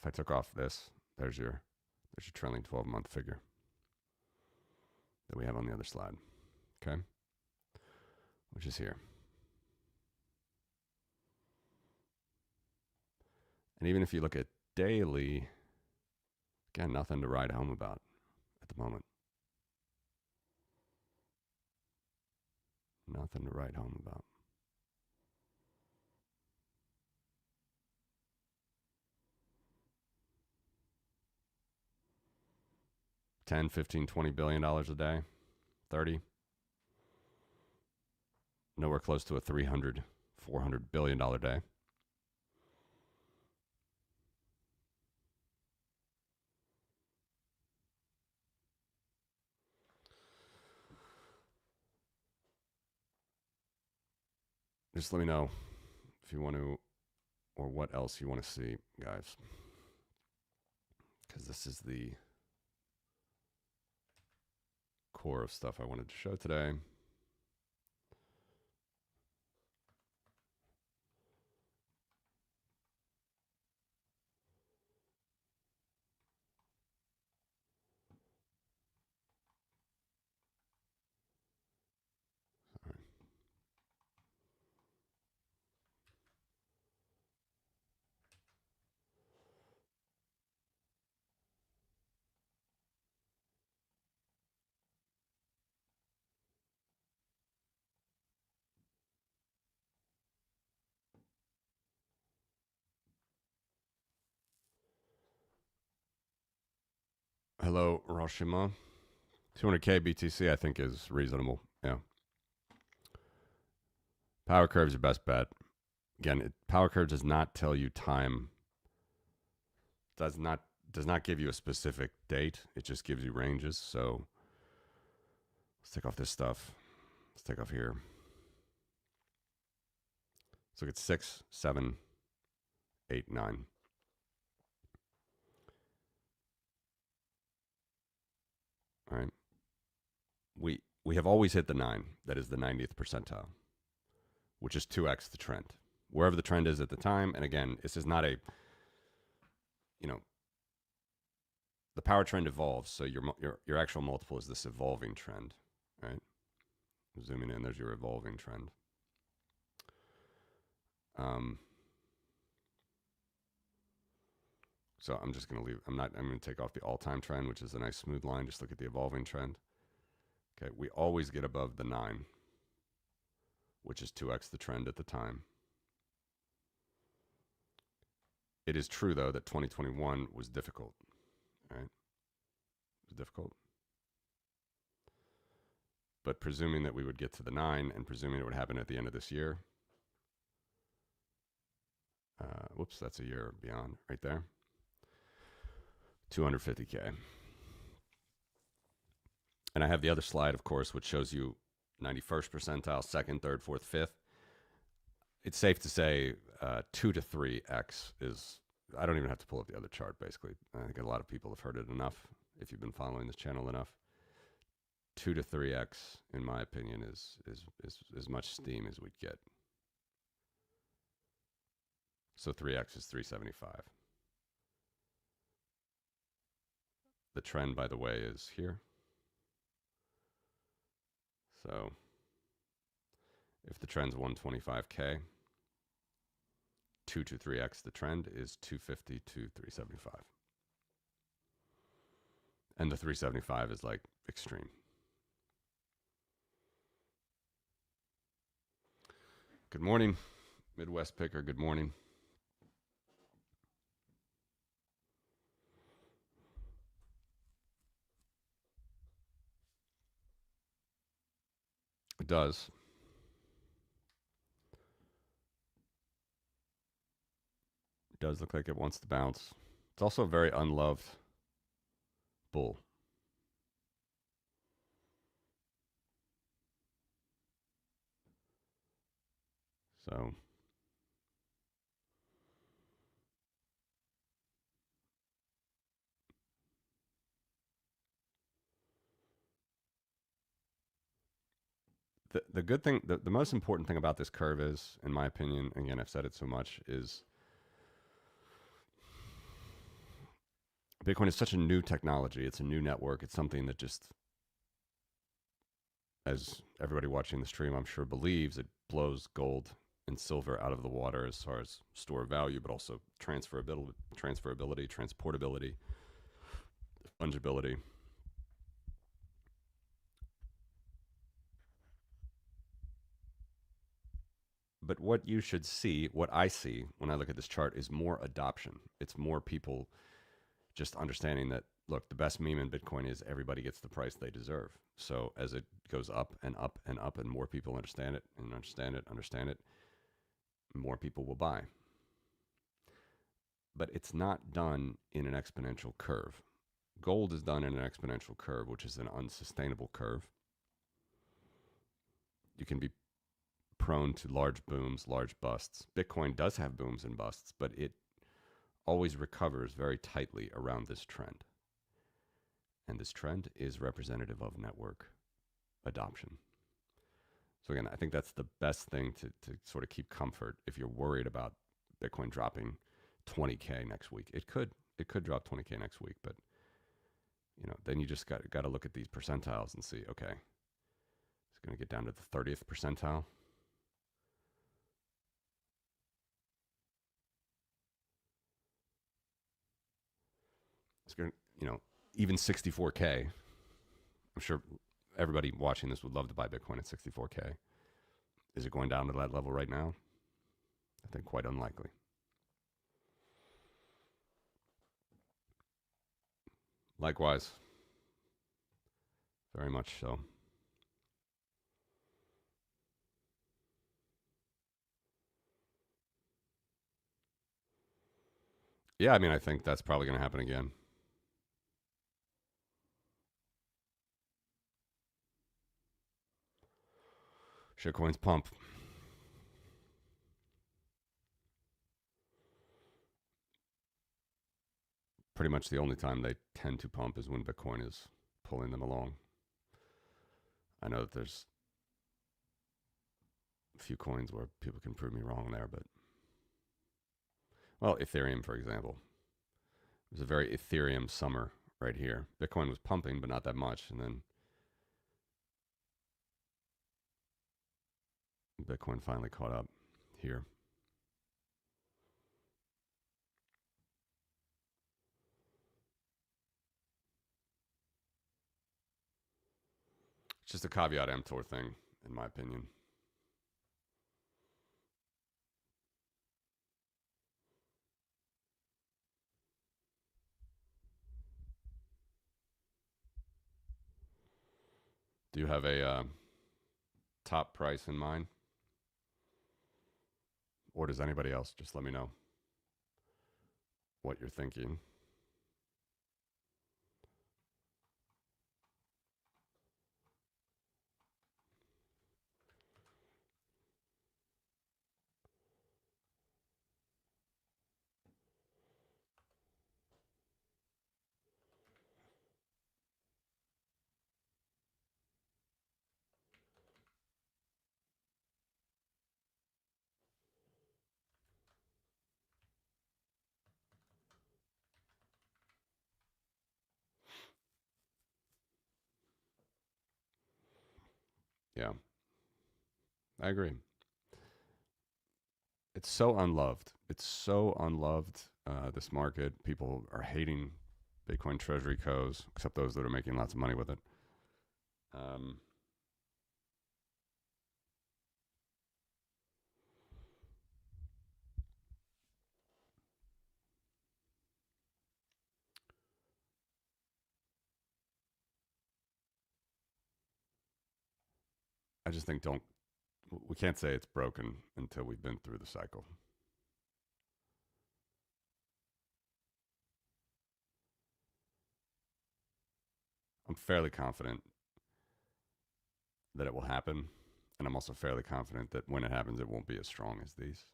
If I took off this, there's your trailing 12-month figure that we have on the other slide. Okay? Which is here. And even if you look at daily, again, nothing to write home about at the moment. Nothing to write home about. $10, $15, $20 billion a day, 30. Nowhere close to a $300, $400 billion day. Just let me know if you want to, or what else you want to see, guys. Because this is the core of stuff I wanted to show today. Hello, Roshima. 200K BTC, I think, is reasonable. Yeah. Power curve is your best bet. Again, power curve does not tell you time. Does not give you a specific date. It just gives you ranges. So let's take off this stuff. Let's take off here. Let's look at 6, 7, 8, 9. All right. We have always hit the 9. That is the 90th percentile, which is 2x the trend. Wherever the trend is at the time. And again, this is not a, the power trend evolves. So your actual multiple is this evolving trend, right? Zooming in, there's your evolving trend. So I'm just going to leave. I'm going to take off the all-time trend, which is a nice smooth line. Just look at the evolving trend. Okay, we always get above the 9, which is 2x the trend at the time. It is true, though, that 2021 was difficult, right? It was difficult. But presuming that we would get to the 9 and presuming it would happen at the end of this year. Whoops, that's a year beyond right there. 250K. And I have the other slide, of course, which shows you 91st percentile, 2nd, 3rd, 4th, 5th. It's safe to say 2 to 3x is, I don't even have to pull up the other chart, basically. I think a lot of people have heard it enough if you've been following this channel enough. 2 to 3x, in my opinion, is as much steam as we'd get. So 3x is 375. The trend, by the way, is here. So if the trend's 125K, 2 to 3x the trend is 250 to 375. And the 375 is like extreme. Good morning, Midwest Picker. Good morning. It does. It does look like it wants to bounce. It's also a very unloved bull. So the good thing, the most important thing about this curve is, in my opinion, again, I've said it so much, is Bitcoin is such a new technology. It's a new network. It's something that just, as everybody watching the stream, I'm sure believes, it blows gold and silver out of the water as far as store value, but also transferability, transportability, fungibility. But what you should see, what I see when I look at this chart, is more adoption. It's more people just understanding that, look, the best meme in Bitcoin is everybody gets the price they deserve. So as it goes up and up and up, and more people understand it and understand it, more people will buy. But it's not done in an exponential curve. Gold is done in an exponential curve, which is an unsustainable curve. You can be prone to large booms, large busts. Bitcoin does have booms and busts, but it always recovers very tightly around this trend. And this trend is representative of network adoption. So again, I think that's the best thing to sort of keep comfort if you're worried about Bitcoin dropping 20K next week. It could drop 20K next week, but then you just got to look at these percentiles and see, okay, it's going to get down to the 30th percentile. It's going to, even 64K. I'm sure everybody watching this would love to buy Bitcoin at 64K. Is it going down to that level right now? I think quite unlikely. Likewise. Very much so. Yeah, I mean, I think that's probably going to happen again. Shitcoins pump. Pretty much the only time they tend to pump is when Bitcoin is pulling them along. I know that there's a few coins where people can prove me wrong there, but well, Ethereum, for example. It was a very Ethereum summer right here. Bitcoin was pumping, but not that much. And then Bitcoin finally caught up here. It's just a caveat emptor thing, in my opinion. Do you have a top price in mind? Or does anybody else? Just let me know what you're thinking. Yeah, I agree. It's so unloved. It's so unloved, this market. People are hating Bitcoin Treasury co's, except those that are making lots of money with it. Um, I just think we can't say it's broken until we've been through the cycle. I'm fairly confident that it will happen. And I'm also fairly confident that when it happens, it won't be as strong as these.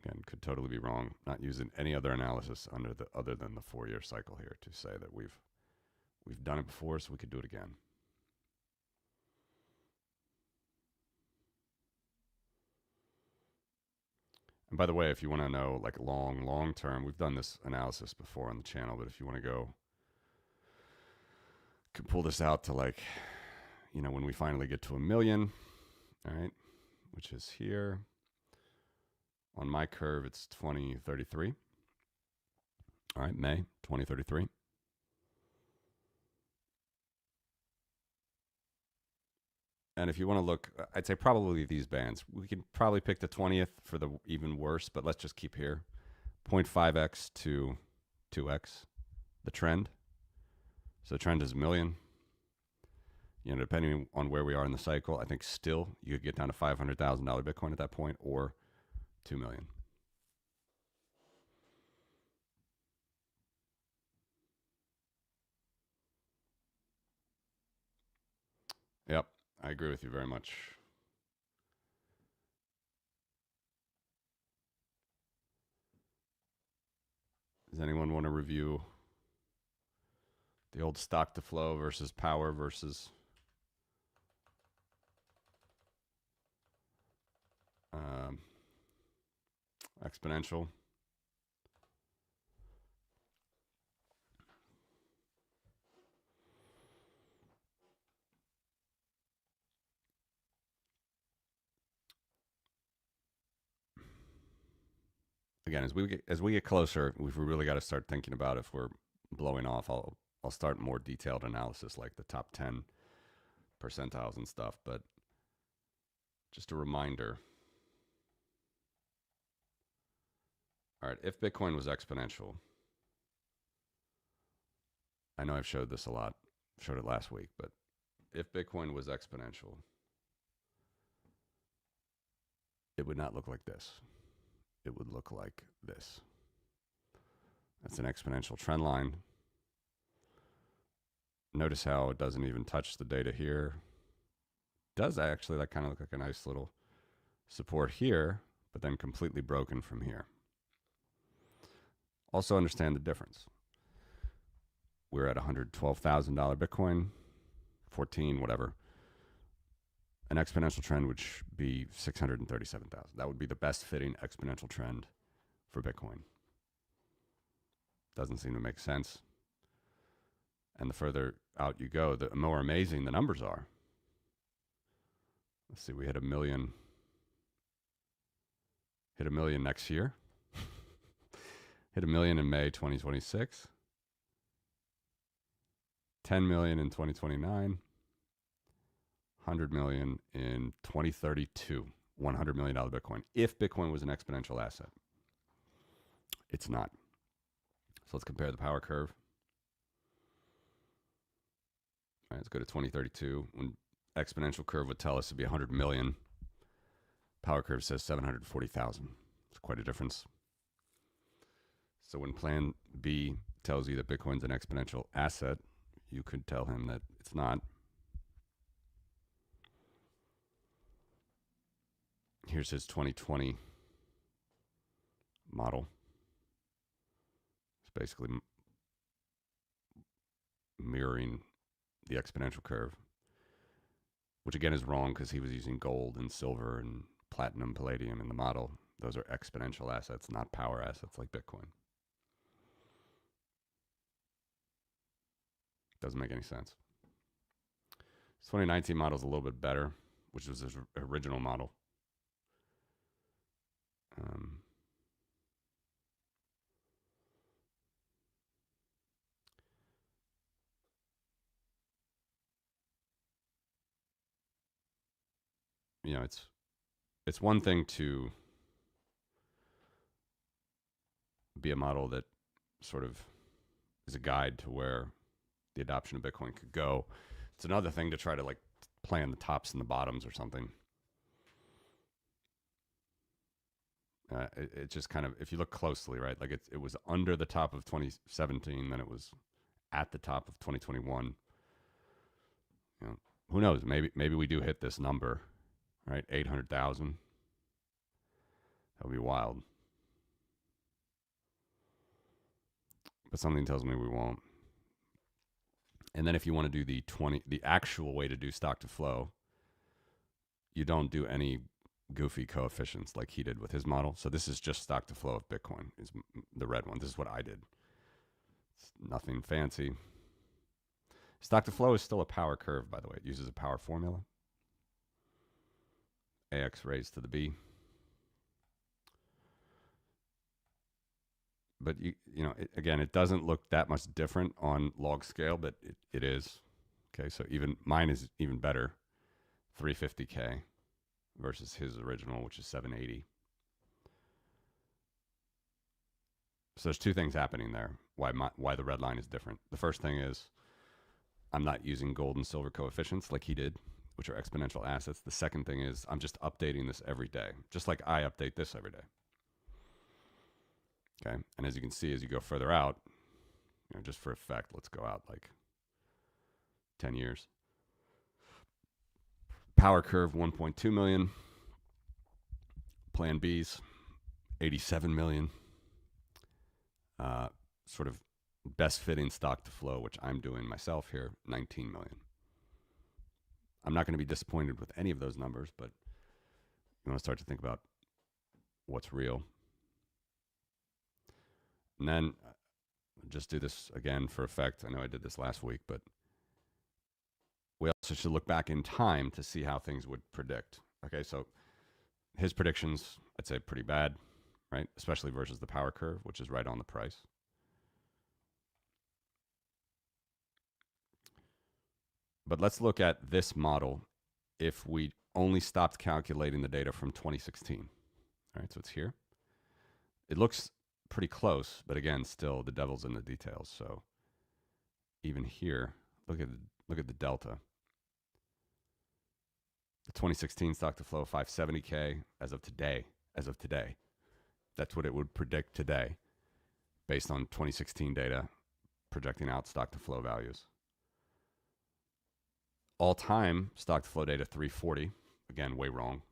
Again, could totally be wrong. Not using any other analysis other than the 4-year cycle here to say that we've done it before, so we could do it again. And by the way, if you want to know like long term, we've done this analysis before on the channel, but if you want to go, could pull this out to like, you know, when we finally get to 1 million, all right, which is here. On my curve, it's 2033. All right, May 2033. And if you want to look, I'd say probably these bands. We can probably pick the 20th for the even worse, but let's just keep here. 0.5x to 2x, the trend. So the trend is 1 million. You know, depending on where we are in the cycle, I think still you could get down to $500,000 Bitcoin at that point, or 2 million. Yep, I agree with you very much. Does anyone want to review the old stock to flow versus power versus exponential? Again, as we get closer, we've really got to start thinking about if we're blowing off. I'll start more detailed analysis like the top 10 percentiles and stuff, but just a reminder. All right, if Bitcoin was exponential, I know I've showed this a lot, showed it last week, but if Bitcoin was exponential, it would not look like this. It would look like this. That's an exponential trend line. Notice how it doesn't even touch the data here. It does actually like kind of look like a nice little support here, but then completely broken from here. Also understand the difference. We're at $112,000 Bitcoin, 14, whatever. An exponential trend would be 637,000. That would be the best fitting exponential trend for Bitcoin. Doesn't seem to make sense. And the further out you go, the more amazing the numbers are. Let's see, we hit 1 million. Hit 1 million next year. Hit 1 million in May 2026. 10 million in 2029. 100 million in 2032. $100 million Bitcoin. If Bitcoin was an exponential asset. It's not. So let's compare the power curve. All right, let's go to 2032. When exponential curve would tell us to be 100 million, power curve says 740,000. It's quite a difference. So when plan B tells you that Bitcoin's an exponential asset, you could tell him that it's not. Here's his 2020 model. It's basically mirroring the exponential curve, which again is wrong because he was using gold and silver and platinum, palladium in the model. Those are exponential assets, not power assets like Bitcoin. Doesn't make any sense. His 2019 model is a little bit better, which was his original model. You know, it's one thing to be a model that sort of is a guide to where the adoption of Bitcoin could go. It's another thing to try to like plan the tops and the bottoms or something. It just kind of, if you look closely, right, like it was under the top of 2017, then it was at the top of 2021. You know, who knows? Maybe we do hit this number, right? 800,000. That would be wild. But something tells me we won't. And then if you want to do the actual way to do stock to flow, you don't do any goofy coefficients like he did with his model. So this is just stock to flow of Bitcoin, is the red one. This is what I did. It's nothing fancy. Stock to flow is still a power curve, by the way. It uses a power formula. AX raised to the B. But again, it doesn't look that much different on log scale, but it is. Okay, so even mine is even better, 350K versus his original, which is 780. So there's two things happening there. Why the red line is different. The first thing is I'm not using gold and silver coefficients like he did, which are exponential assets. The second thing is I'm just updating this every day, just like I update this every day. Okay, and as you can see, as you go further out, just for effect, let's go out like 10 years. Power curve 1.2 million. Plan B's 87 million. Sort of best fitting stock to flow, which I'm doing myself here, 19 million. I'm not going to be disappointed with any of those numbers, but you want to start to think about what's real. And then just do this again for effect. I know I did this last week, but we also should look back in time to see how things would predict. Okay, so his predictions, I'd say pretty bad, right? Especially versus the power curve, which is right on the price. But let's look at this model if we only stopped calculating the data from 2016. All right, so it's here. It looks pretty close, but again, still the devil's in the details. So even here, look at the delta. The 2016 stock to flow 570K as of today. That's what it would predict today based on 2016 data projecting out stock to flow values. All-time stock to flow data 340, again, way wrong.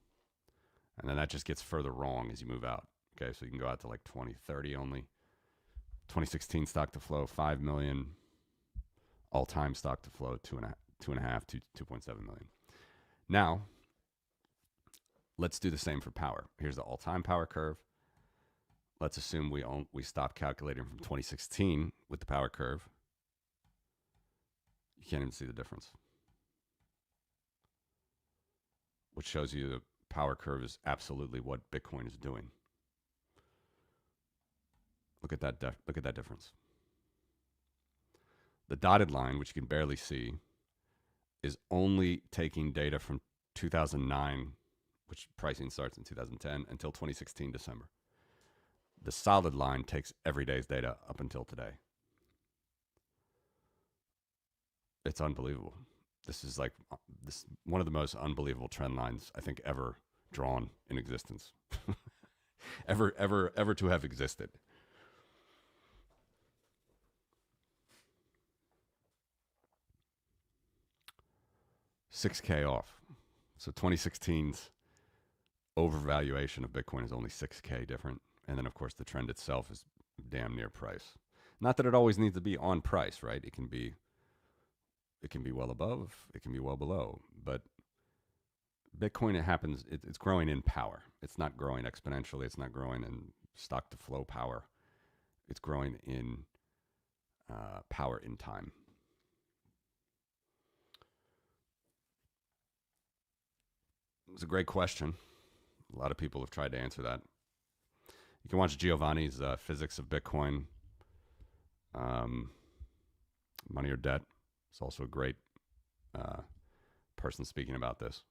And then that just gets further wrong as you move out. Okay, so you can go out to like 2030 only. 2016 stock to flow 5 million. All-time stock to flow 2.5 to 2.7 million. Now, let's do the same for power. Here's the all-time power curve. Let's assume we stop calculating from 2016 with the power curve. You can't even see the difference, which shows you the power curve is absolutely what Bitcoin is doing. Look at that difference. The dotted line, which you can barely see, is only taking data from 2009, which pricing starts in 2010, until 2016 December. The solid line takes every day's data up until today. It's unbelievable. This is like one of the most unbelievable trend lines I think ever drawn in existence. ever to have existed. $6K off. So 2016's overvaluation of Bitcoin is only $6K different. And then, of course, the trend itself is damn near price. Not that it always needs to be on price, right? It can be well above, it can be well below. But Bitcoin, it's growing in power. It's not growing exponentially. It's not growing in stock to flow power. It's growing in power in time. It's a great question. A lot of people have tried to answer that. You can watch Giovanni's Physics of Bitcoin, Money or Debt. It's also a great person speaking about this.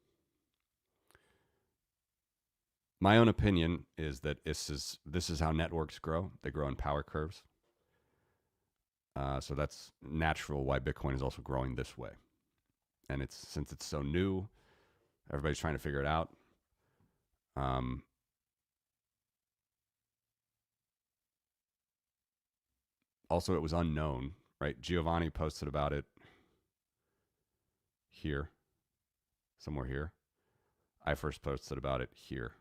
My own opinion is that this is how networks grow. They grow in power curves. So that's natural why Bitcoin is also growing this way. And since it's so new, everybody's trying to figure it out. Also, it was unknown, right? Giovanni posted about it here. somewhere here. I first posted about it here.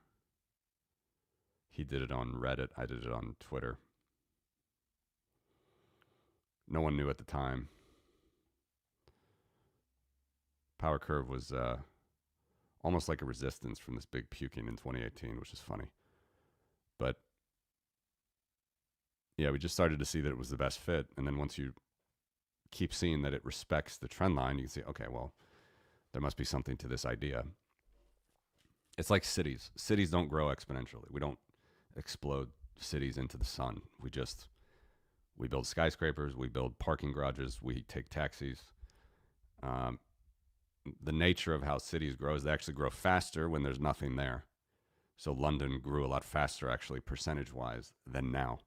He did it on Reddit. I did it on Twitter. No one knew at the time. Power curve was almost like a resistance from this big puking in 2018, which is funny. But yeah, we just started to see that it was the best fit. And then once you keep seeing that it respects the trend line, you can see, okay, well, there must be something to this idea. It's like cities. Cities don't grow exponentially. We don't explode cities into the sun. We build skyscrapers, we build parking garages, we take taxis. The nature of how cities grow is they actually grow faster when there's nothing there. So London grew a lot faster, actually, percentage-wise, than now.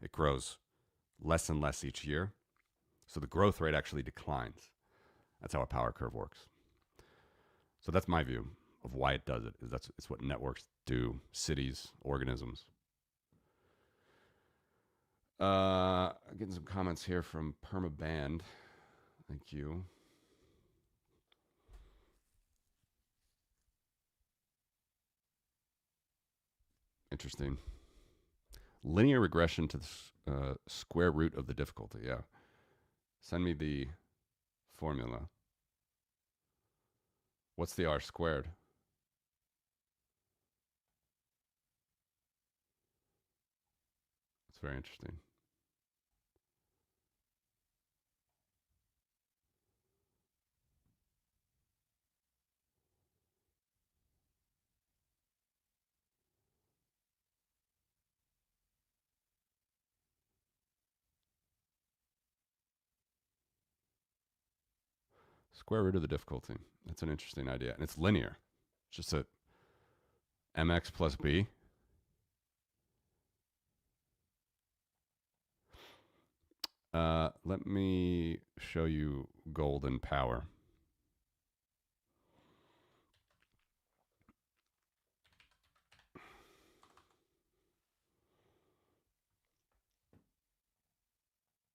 It grows less and less each year. So the growth rate actually declines. That's how a power curve works. So that's my view of why it does it. It's what networks do, cities, organisms. Getting some comments here from Permaband. Thank you. Interesting. Linear regression to the square root of the difficulty. Yeah. Send me the formula. What's the R squared? It's very interesting. Square root of the difficulty. That's an interesting idea. And it's linear. It's just a mx plus b. Let me show you gold and power.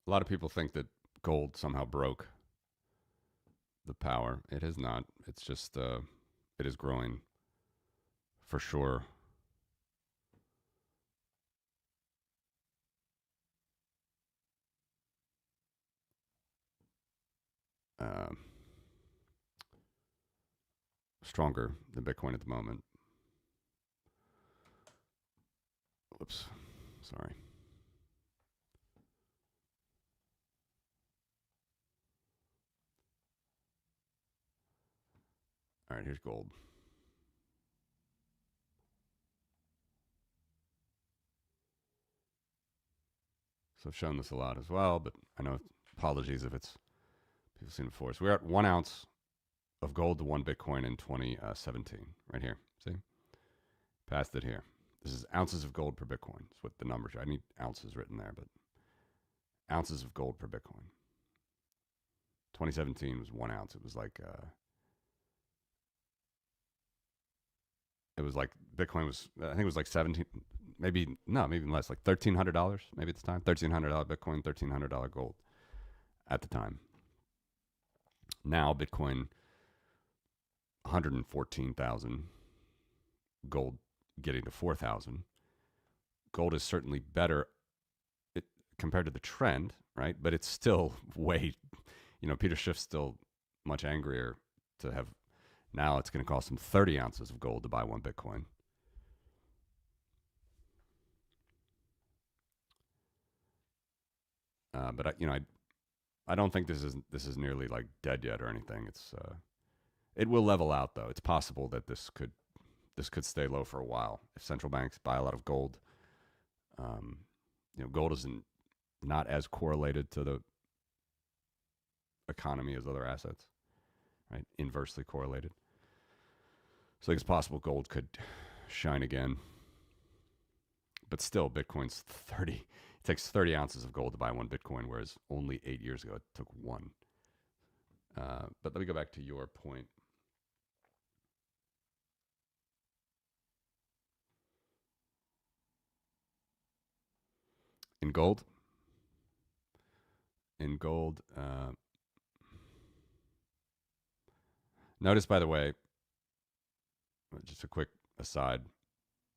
A lot of people think that gold somehow broke the power. It has not. It's just, it is growing for sure. Stronger than Bitcoin at the moment. Whoops. Sorry. All right, here's gold. So I've shown this a lot as well, but I know, apologies if it's people seen it before. So we're at 1 ounce of gold to 1 Bitcoin in 2017, right here. See? Passed it here. This is ounces of gold per Bitcoin. That's what the numbers are. I need ounces written there, but ounces of gold per Bitcoin. 2017 was 1 ounce. It was like Bitcoin was, I think it was like 17, maybe less, like $1,300 maybe at the time. $1,300 Bitcoin, $1,300 gold at the time. Now Bitcoin 114,000, gold getting to 4,000. Gold is certainly better compared to the trend, right? But it's still way, Peter Schiff's still much angrier to have. Now it's going to cost him 30 ounces of gold to buy 1 Bitcoin. But I don't think this is nearly like dead yet or anything. It will level out though. It's possible that this could stay low for a while if central banks buy a lot of gold. Gold isn't not as correlated to the economy as other assets, right? Inversely correlated. So it's possible gold could shine again. But still, Bitcoin's 30. It takes 30 ounces of gold to buy 1 Bitcoin, whereas only 8 years ago it took 1. But let me go back to your point. In gold, Notice, by the way, just a quick aside.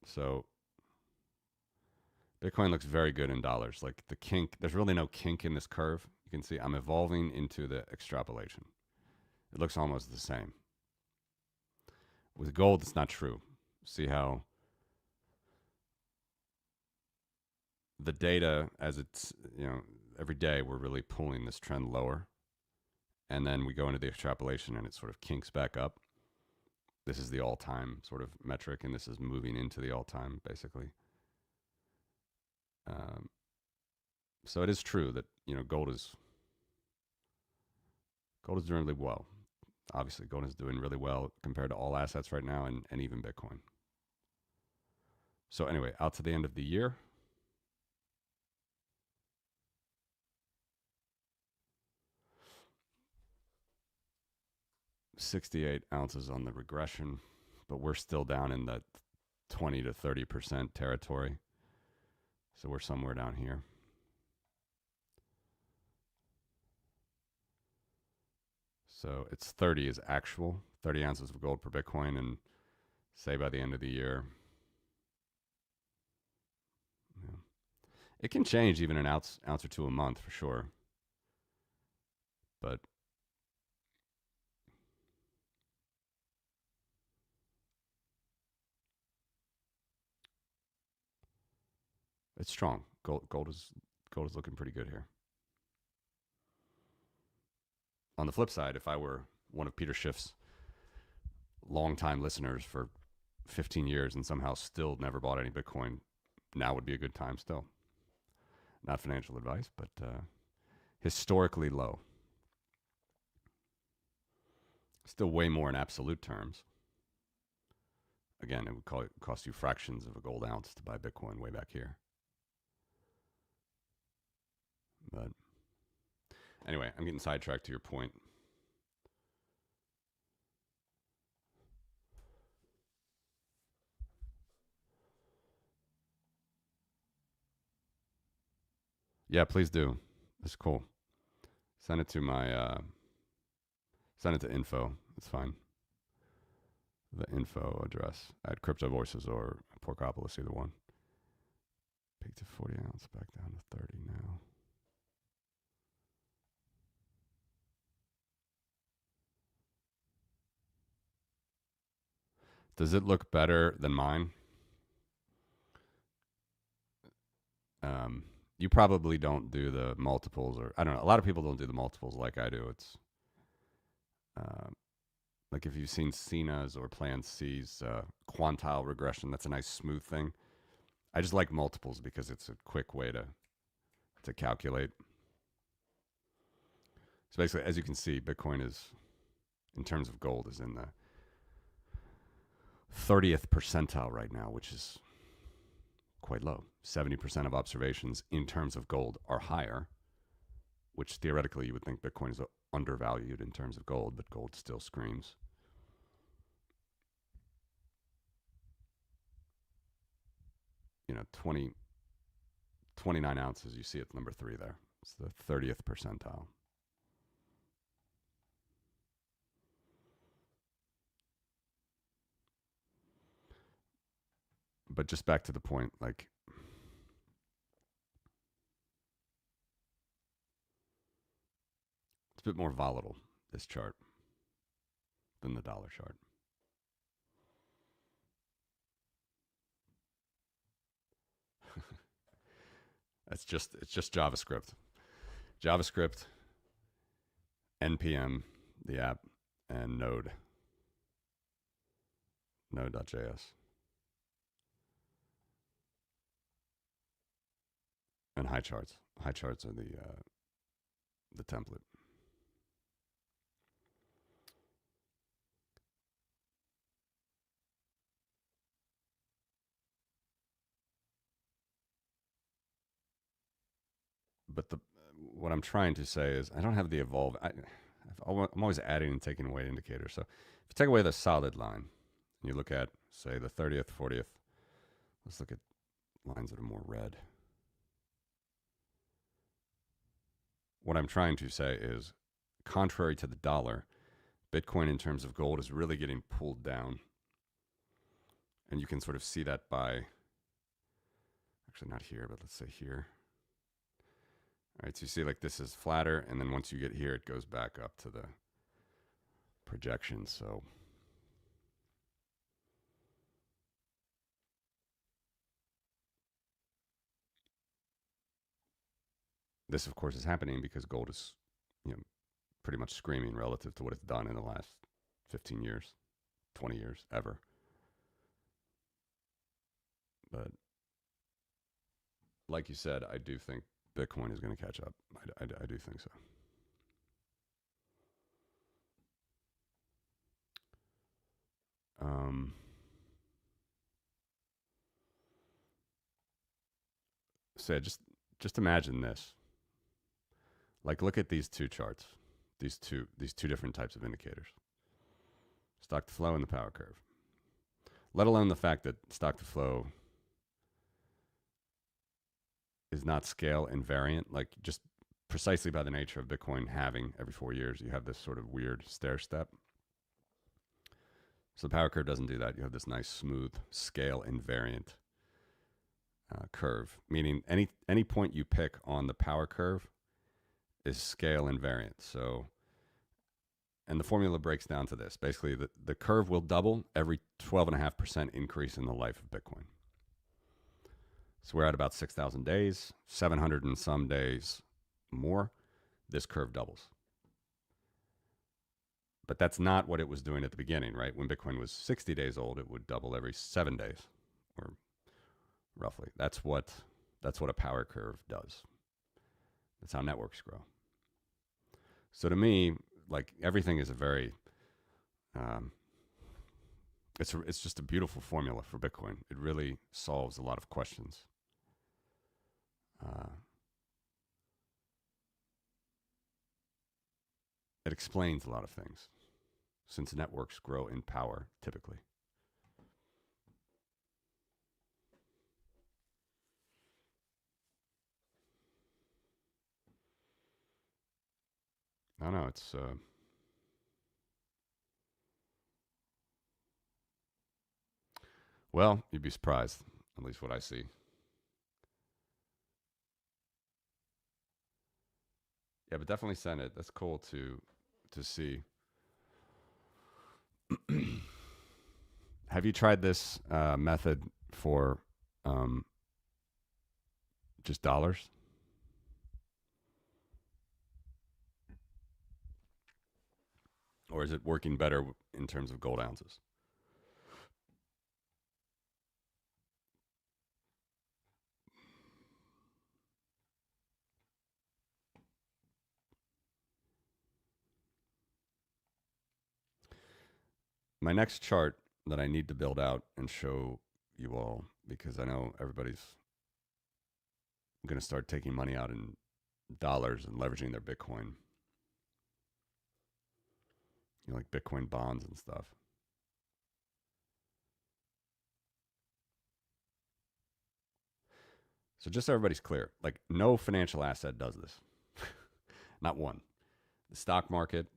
So Bitcoin looks very good in dollars. Like the kink, there's really no kink in this curve. You can see I'm evolving into the extrapolation. It looks almost the same. With gold, it's not true. See how the data, as it's, every day we're really pulling this trend lower. And then we go into the extrapolation and it sort of kinks back up. This is the all-time sort of metric, and this is moving into the all-time, basically. So it is true that gold is doing really well. Obviously, gold is doing really well compared to all assets right now, and even Bitcoin. So anyway, out to the end of the year. $68 ounces on the regression, but we're still down in the 20 to 30% territory. So we're somewhere down here. So it's 30 is actual, 30 ounces of gold per Bitcoin, and say by the end of the year, it can change even an ounce or two a month for sure. But it's strong. Gold is looking pretty good here. On the flip side, if I were one of Peter Schiff's longtime listeners for 15 years and somehow still never bought any Bitcoin, now would be a good time still. Not financial advice, but historically low. Still way more in absolute terms. Again, it would cost you fractions of a gold ounce to buy Bitcoin way back here. But anyway, I'm getting sidetracked to your point. Yeah, please do. It's cool. Send it to my send it to info. It's fine. The info address at Crypto Voices or Porkopolis, either one. Peak to 40 ounce, back down to 30 now. Does it look better than mine? You probably don't do the multiples, or I don't know. A lot of people don't do the multiples like I do. It's like if you've seen Cena's or Plan C's quantile regression, that's a nice smooth thing. I just like multiples because it's a quick way to calculate. So basically, as you can see, Bitcoin is, in terms of gold, is in the 30th percentile right now, which is quite low. 70% of observations in terms of gold are higher, which theoretically you would think Bitcoin is undervalued in terms of gold, but gold still screams. You know, 29 ounces, you see it's number 3 there. It's the 30th percentile. But just back to the point, like, it's a bit more volatile, this chart, than the dollar chart. It's just JavaScript. JavaScript, NPM, the app, and Node.js. And high charts. High charts are the template. But what I'm trying to say is I don't have the evolve. I'm always adding and taking away indicators. So if you take away the solid line, and you look at, say, the 30th, 40th, let's look at lines that are more red. What I'm trying to say is, contrary to the dollar, Bitcoin in terms of gold is really getting pulled down. And you can sort of see that by, actually not here, but let's say here. All right, so you see like this is flatter, and then once you get here, it goes back up to the projection. So this, of course, is happening because gold is, pretty much screaming relative to what it's done in the last 15 years, 20 years, ever. But like you said, I do think Bitcoin is going to catch up. I do think so. So just imagine this. Like, look at these two charts, these two different types of indicators: stock to flow and the power curve. Let alone the fact that stock to flow is not scale invariant, like just precisely by the nature of Bitcoin halving every 4 years, you have this sort of weird stair step. So the power curve doesn't do that. You have this nice smooth scale invariant curve, meaning any point you pick on the power curve is scale invariant. So, and the formula breaks down to this. Basically, the curve will double every 12.5% increase in the life of Bitcoin. So we're at about 6,000 days, 700 and some days more. This curve doubles. But that's not what it was doing at the beginning, right? When Bitcoin was 60 days old, it would double every 7 days, or roughly. That's what a power curve does. That's how networks grow. So to me, like, everything is a very, it's just a beautiful formula for Bitcoin. It really solves a lot of questions. It explains a lot of things, since networks grow in power typically. I don't know, it's well, you'd be surprised, at least what I see. Yeah, but definitely send it. That's cool to see. Have you tried this method for just dollars? Or is it working better in terms of gold ounces? My next chart that I need to build out and show you all, because I know everybody's going to start taking money out in dollars and leveraging their Bitcoin. Like Bitcoin bonds and stuff. So just so everybody's clear, like, no financial asset does this. Not one. The stock market,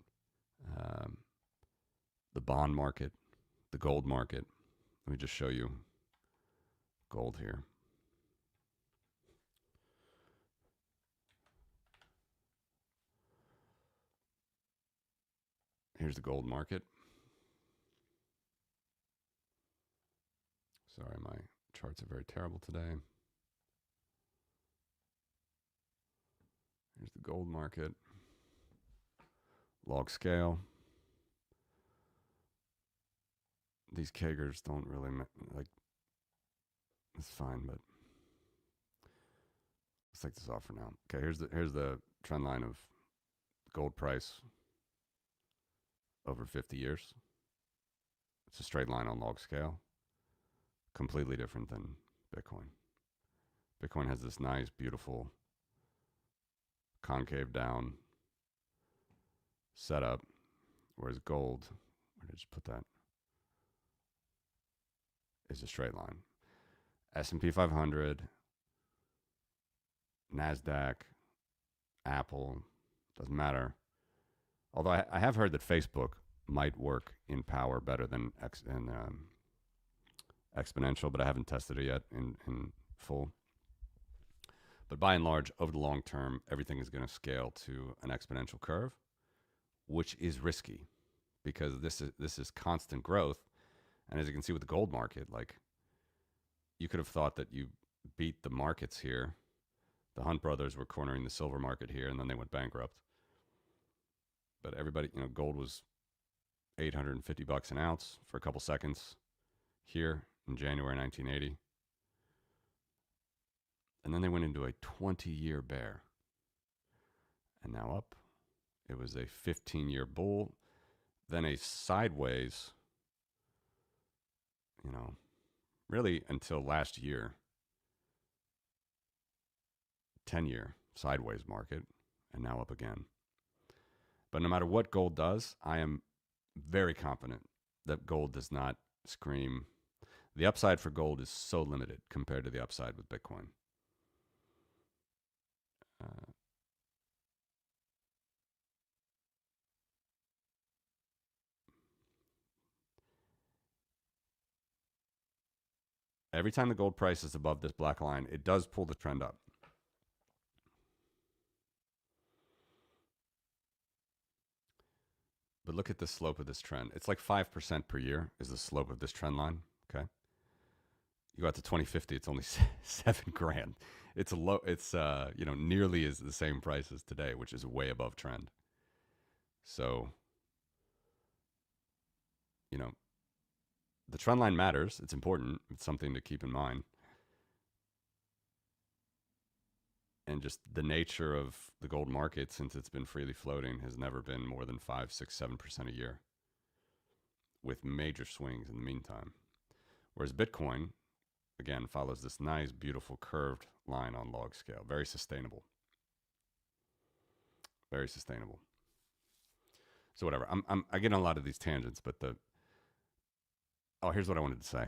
the bond market, the gold market. Let me just show you gold here. Here's the gold market. Sorry, my charts are very terrible today. Here's the gold market. Log scale. These Kagers don't really, like, it's fine, but let's take this off for now. Okay, here's the trend line of gold price over 50 years. It's a straight line on log scale. Completely different than Bitcoin. Bitcoin has this nice, beautiful concave down setup, whereas gold, where did you put that? Is a straight line. S&P 500, NASDAQ, Apple, doesn't matter. Although I have heard that Facebook might work in power better than exponential, but I haven't tested it yet in full. But by and large, over the long term, everything is going to scale to an exponential curve, which is risky because this is constant growth. And as you can see with the gold market, like you could have thought that you beat the markets here. The Hunt brothers were cornering the silver market here, and then they went bankrupt. But everybody, gold was $850 an ounce for a couple seconds here in January 1980. And then they went into a 20-year bear. And now up. It was a 15-year bull, then a sideways, really until last year, 10-year sideways market, and now up again. But no matter what gold does, I am very confident that gold does not scream. The upside for gold is so limited compared to the upside with Bitcoin. Every time the gold price is above this black line, it does pull the trend up. But look at the slope of this trend. It's like 5% per year is the slope of this trend line. Okay. You go out to 2050, it's only $7,000. It's a low. It's nearly is the same price as today, which is way above trend. So, the trend line matters. It's important. It's something to keep in mind. And just the nature of the gold market, since it's been freely floating, has never been more than 5, 6, 7% a year, with major swings in the meantime. Whereas Bitcoin, again, follows this nice, beautiful curved line on log scale. Very sustainable. Very sustainable. So whatever. I get on a lot of these tangents, but here's what I wanted to say.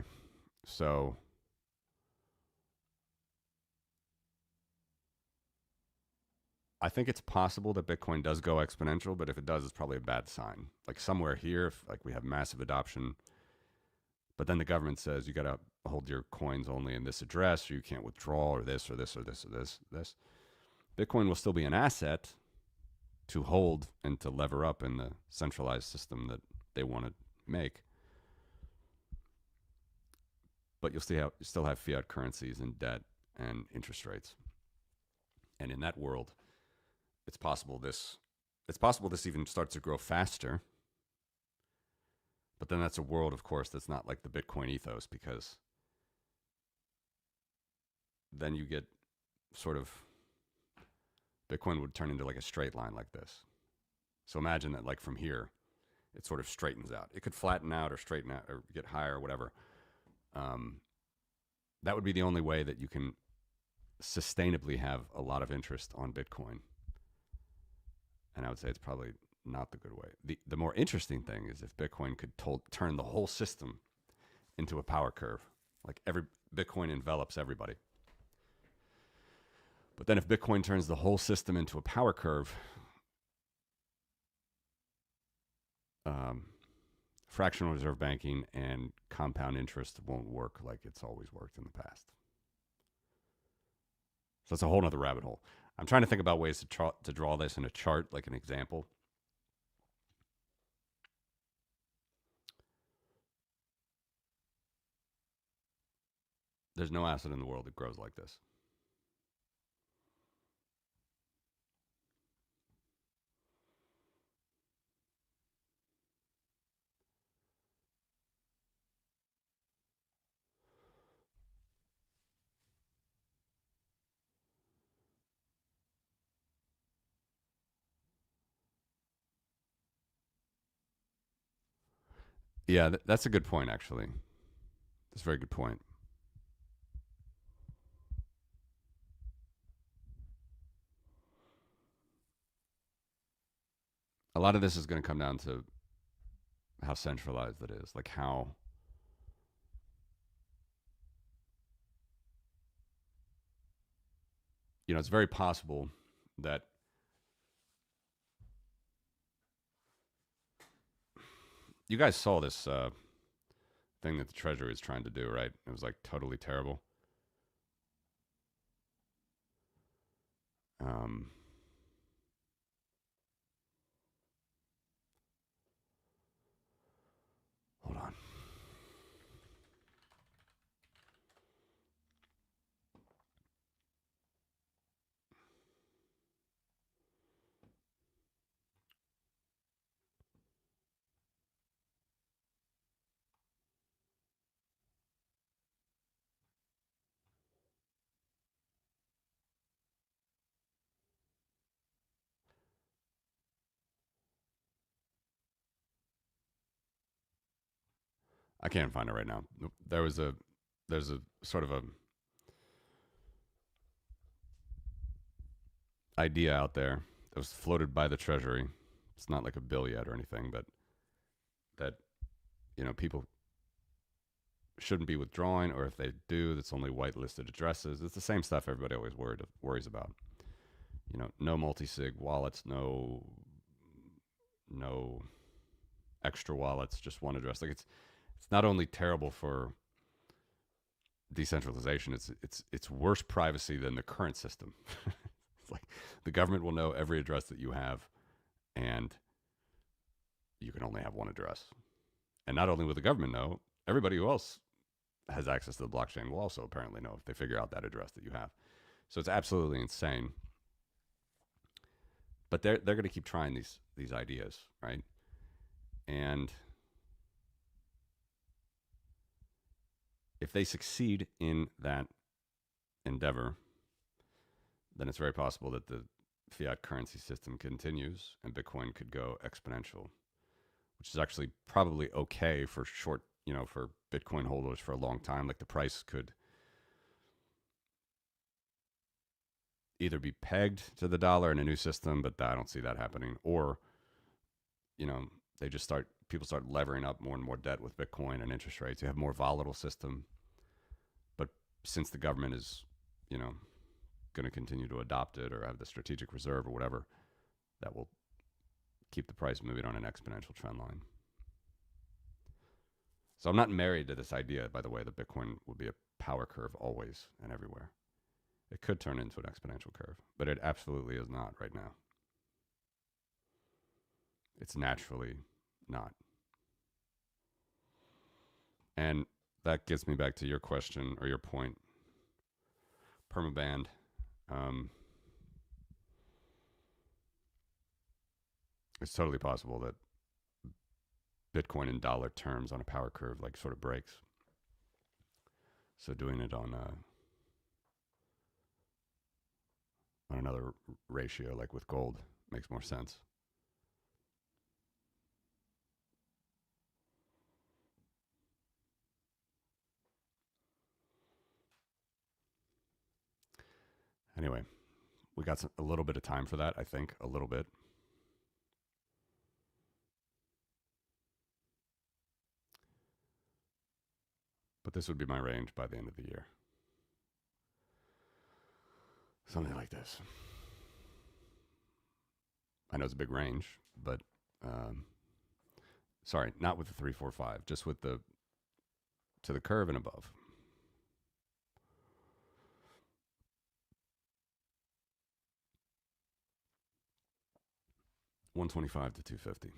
So I think it's possible that Bitcoin does go exponential, but if it does, it's probably a bad sign. Like somewhere here, if like we have massive adoption, but then the government says you got to hold your coins only in this address, or you can't withdraw, or this, or this, or this, or this. Bitcoin will still be an asset to hold and to lever up in the centralized system that they want to make. But you'll still have fiat currencies and debt and interest rates. And in that world, it's possible this even starts to grow faster. But then that's a world, of course, that's not like the Bitcoin ethos, because then you get sort of Bitcoin would turn into like a straight line like this. So imagine that like from here, it sort of straightens out. It could flatten out or straighten out or get higher or whatever. That would be the only way that you can sustainably have a lot of interest on Bitcoin. And I would say it's probably not the good way. The more interesting thing is if Bitcoin could turn the whole system into a power curve. Like every Bitcoin envelops everybody. But then if Bitcoin turns the whole system into a power curve, fractional reserve banking and compound interest won't work like it's always worked in the past. So that's a whole nother rabbit hole. I'm trying to think about ways to draw this in a chart, like an example. There's no asset in the world that grows like this. Yeah, that's a good point, actually. That's a very good point. A lot of this is going to come down to how centralized it is, like how it's very possible that You guys saw this thing that the Treasury is trying to do, right? It was like totally terrible. Um, hold on. I can't find it right now. There's a sort of a idea out there that was floated by the Treasury. It's not like a bill yet or anything, but that people shouldn't be withdrawing, or if they do, that's only whitelisted addresses. It's the same stuff everybody always worries about. No multi-sig wallets, no extra wallets, just one address. Like it's not only terrible for decentralization, it's worse privacy than the current system. It's like the government will know every address that you have, and you can only have one address. And not only will the government know, everybody who else has access to the blockchain will also apparently know if they figure out that address that you have. So it's absolutely insane. But they're going to keep trying these ideas, right? And if they succeed in that endeavor, then it's very possible that the fiat currency system continues and Bitcoin could go exponential, which is actually probably okay for for Bitcoin holders for a long time. Like the price could either be pegged to the dollar in a new system, but I don't see that happening, or they just people start levering up more and more debt with Bitcoin and interest rates. You have a more volatile system, but since the government is, going to continue to adopt it or have the strategic reserve or whatever, that will keep the price moving on an exponential trend line. So I'm not married to this idea, by the way, that Bitcoin would be a power curve always and everywhere. It could turn into an exponential curve, but it absolutely is not right now. It's naturally not. And that gets me back to your question or your point. Permaband. It's totally possible that Bitcoin in dollar terms on a power curve like sort of breaks. So doing it on another ratio like with gold makes more sense. Anyway, we got a little bit of time for that, I think, a little bit. But this would be my range by the end of the year. Something like this. I know it's a big range, but sorry, not with the 345, just with the to the curve and above. 125 to 250.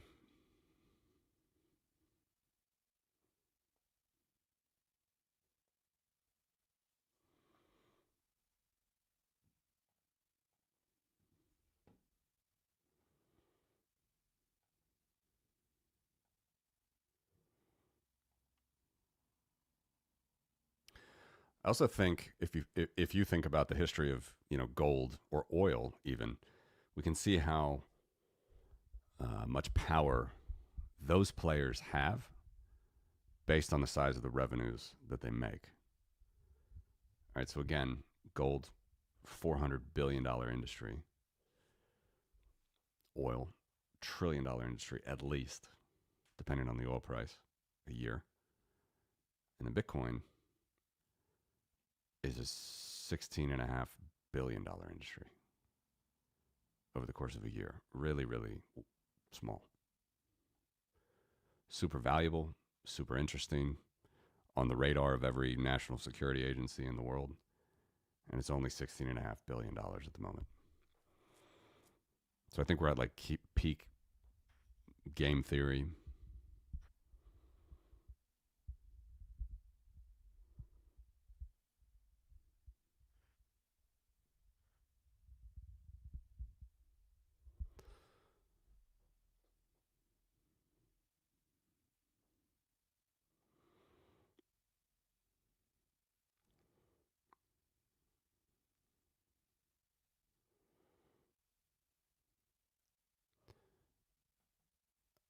I also think if you think about the history of gold or oil, even we can see how much power those players have based on the size of the revenues that they make. All right, so again, gold, $400 billion industry, oil, $1 trillion industry at least, depending on the oil price, a year, and then Bitcoin is a $16.5 billion industry over the course of a year. Really, really small. super valuable, super interesting, on the radar of every national security agency in the world. And it's only $16.5 billion at the moment. So I think we're at like peak game theory.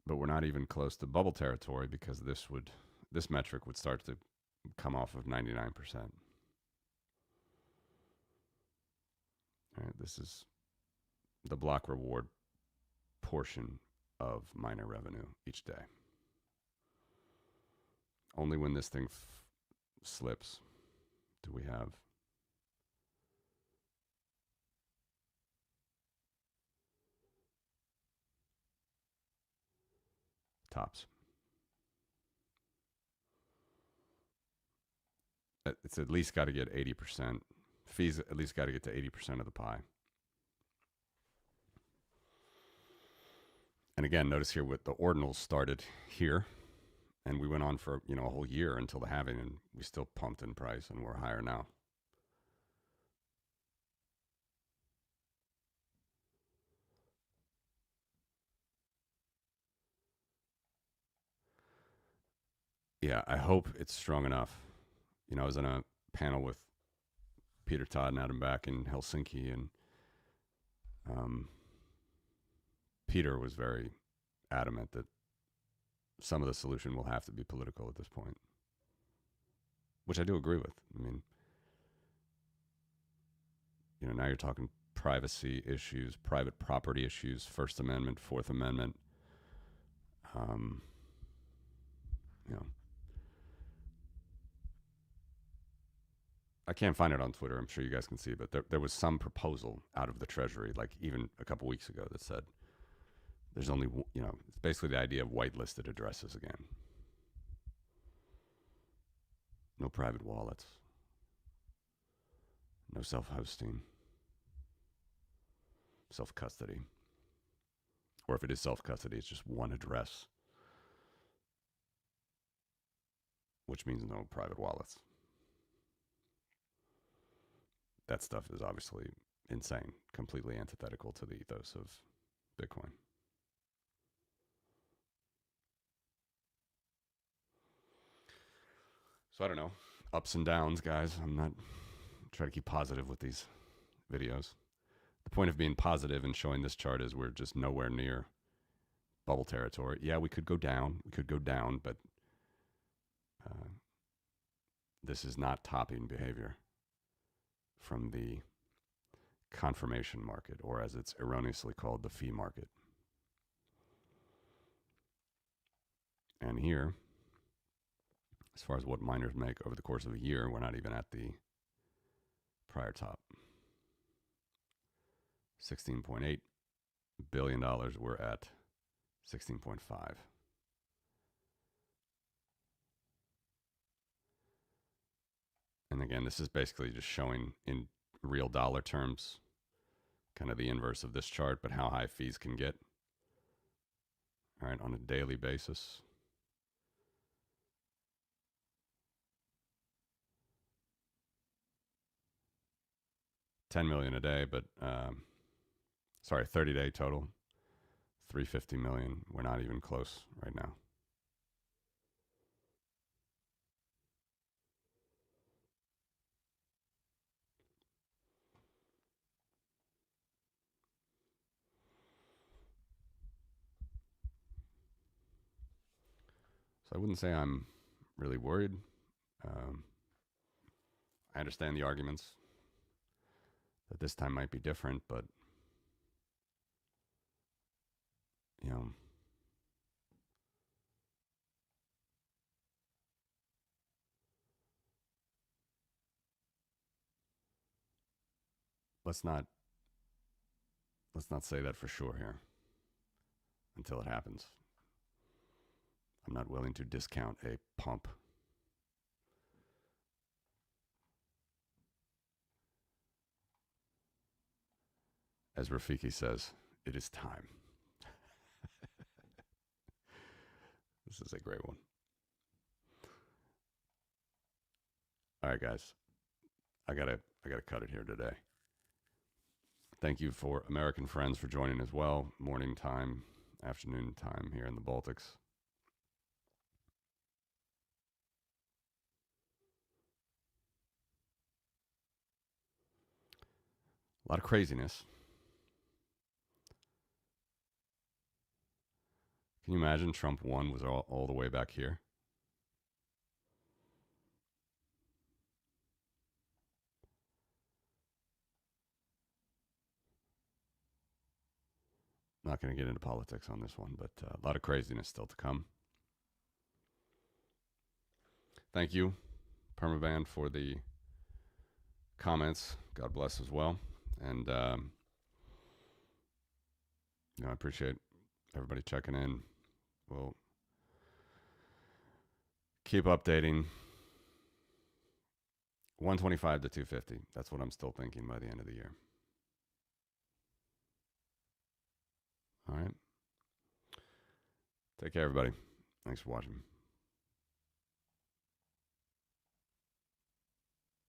But we're not even close to bubble territory because this metric would start to come off of 99%. All right, this is the block reward portion of miner revenue each day. Only when this thing slips do we have tops. It's at least got to get 80%. Fees at least got to get to 80% of the pie. And again, notice here what the ordinals started here, and we went on for a whole year until the halving, and we still pumped in price, and we're higher now. Yeah, I hope it's strong enough. I was in a panel with Peter Todd and Adam back in Helsinki, and Peter was very adamant that some of the solution will have to be political at this point, which I do agree with. I mean, now you're talking privacy issues, private property issues, First Amendment, Fourth Amendment. I can't find it on Twitter. I'm sure you guys can see, but there was some proposal out of the Treasury, like even a couple weeks ago, that said there's only, it's basically the idea of whitelisted addresses again. No private wallets. No self-hosting. Self-custody. Or if it is self-custody, it's just one address, which means no private wallets. That stuff is obviously insane, completely antithetical to the ethos of Bitcoin. So I don't know, ups and downs, guys. I'm not trying to keep positive with these videos. The point of being positive and showing this chart is we're just nowhere near bubble territory. Yeah, we could go down. But this is not topping behavior from the confirmation market, or as it's erroneously called, the fee market. And here, as far as what miners make over the course of a year, we're not even at the prior top. $16.8 billion, we're at 16.5. And again, this is basically just showing in real dollar terms, kind of the inverse of this chart, but how high fees can get. All right, on a daily basis. $10 million a day, but 30-day total, $350 million. We're not even close right now. So I wouldn't say I'm really worried. I understand the arguments that this time might be different, but let's not say that for sure here until it happens. I'm not willing to discount a pump. As Rafiki says, it is time. This is a great one. All right, guys. I gotta cut it here today. Thank you for American friends for joining as well. Morning time, afternoon time here in the Baltics. A lot of craziness. Can you imagine Trump 1 was all the way back here? Not going to get into politics on this one, but a lot of craziness still to come. Thank you, Permaban, for the comments. God bless as well. And, I appreciate everybody checking in. We'll keep updating. 125 to 250. That's what I'm still thinking by the end of the year. All right. Take care, everybody. Thanks for watching.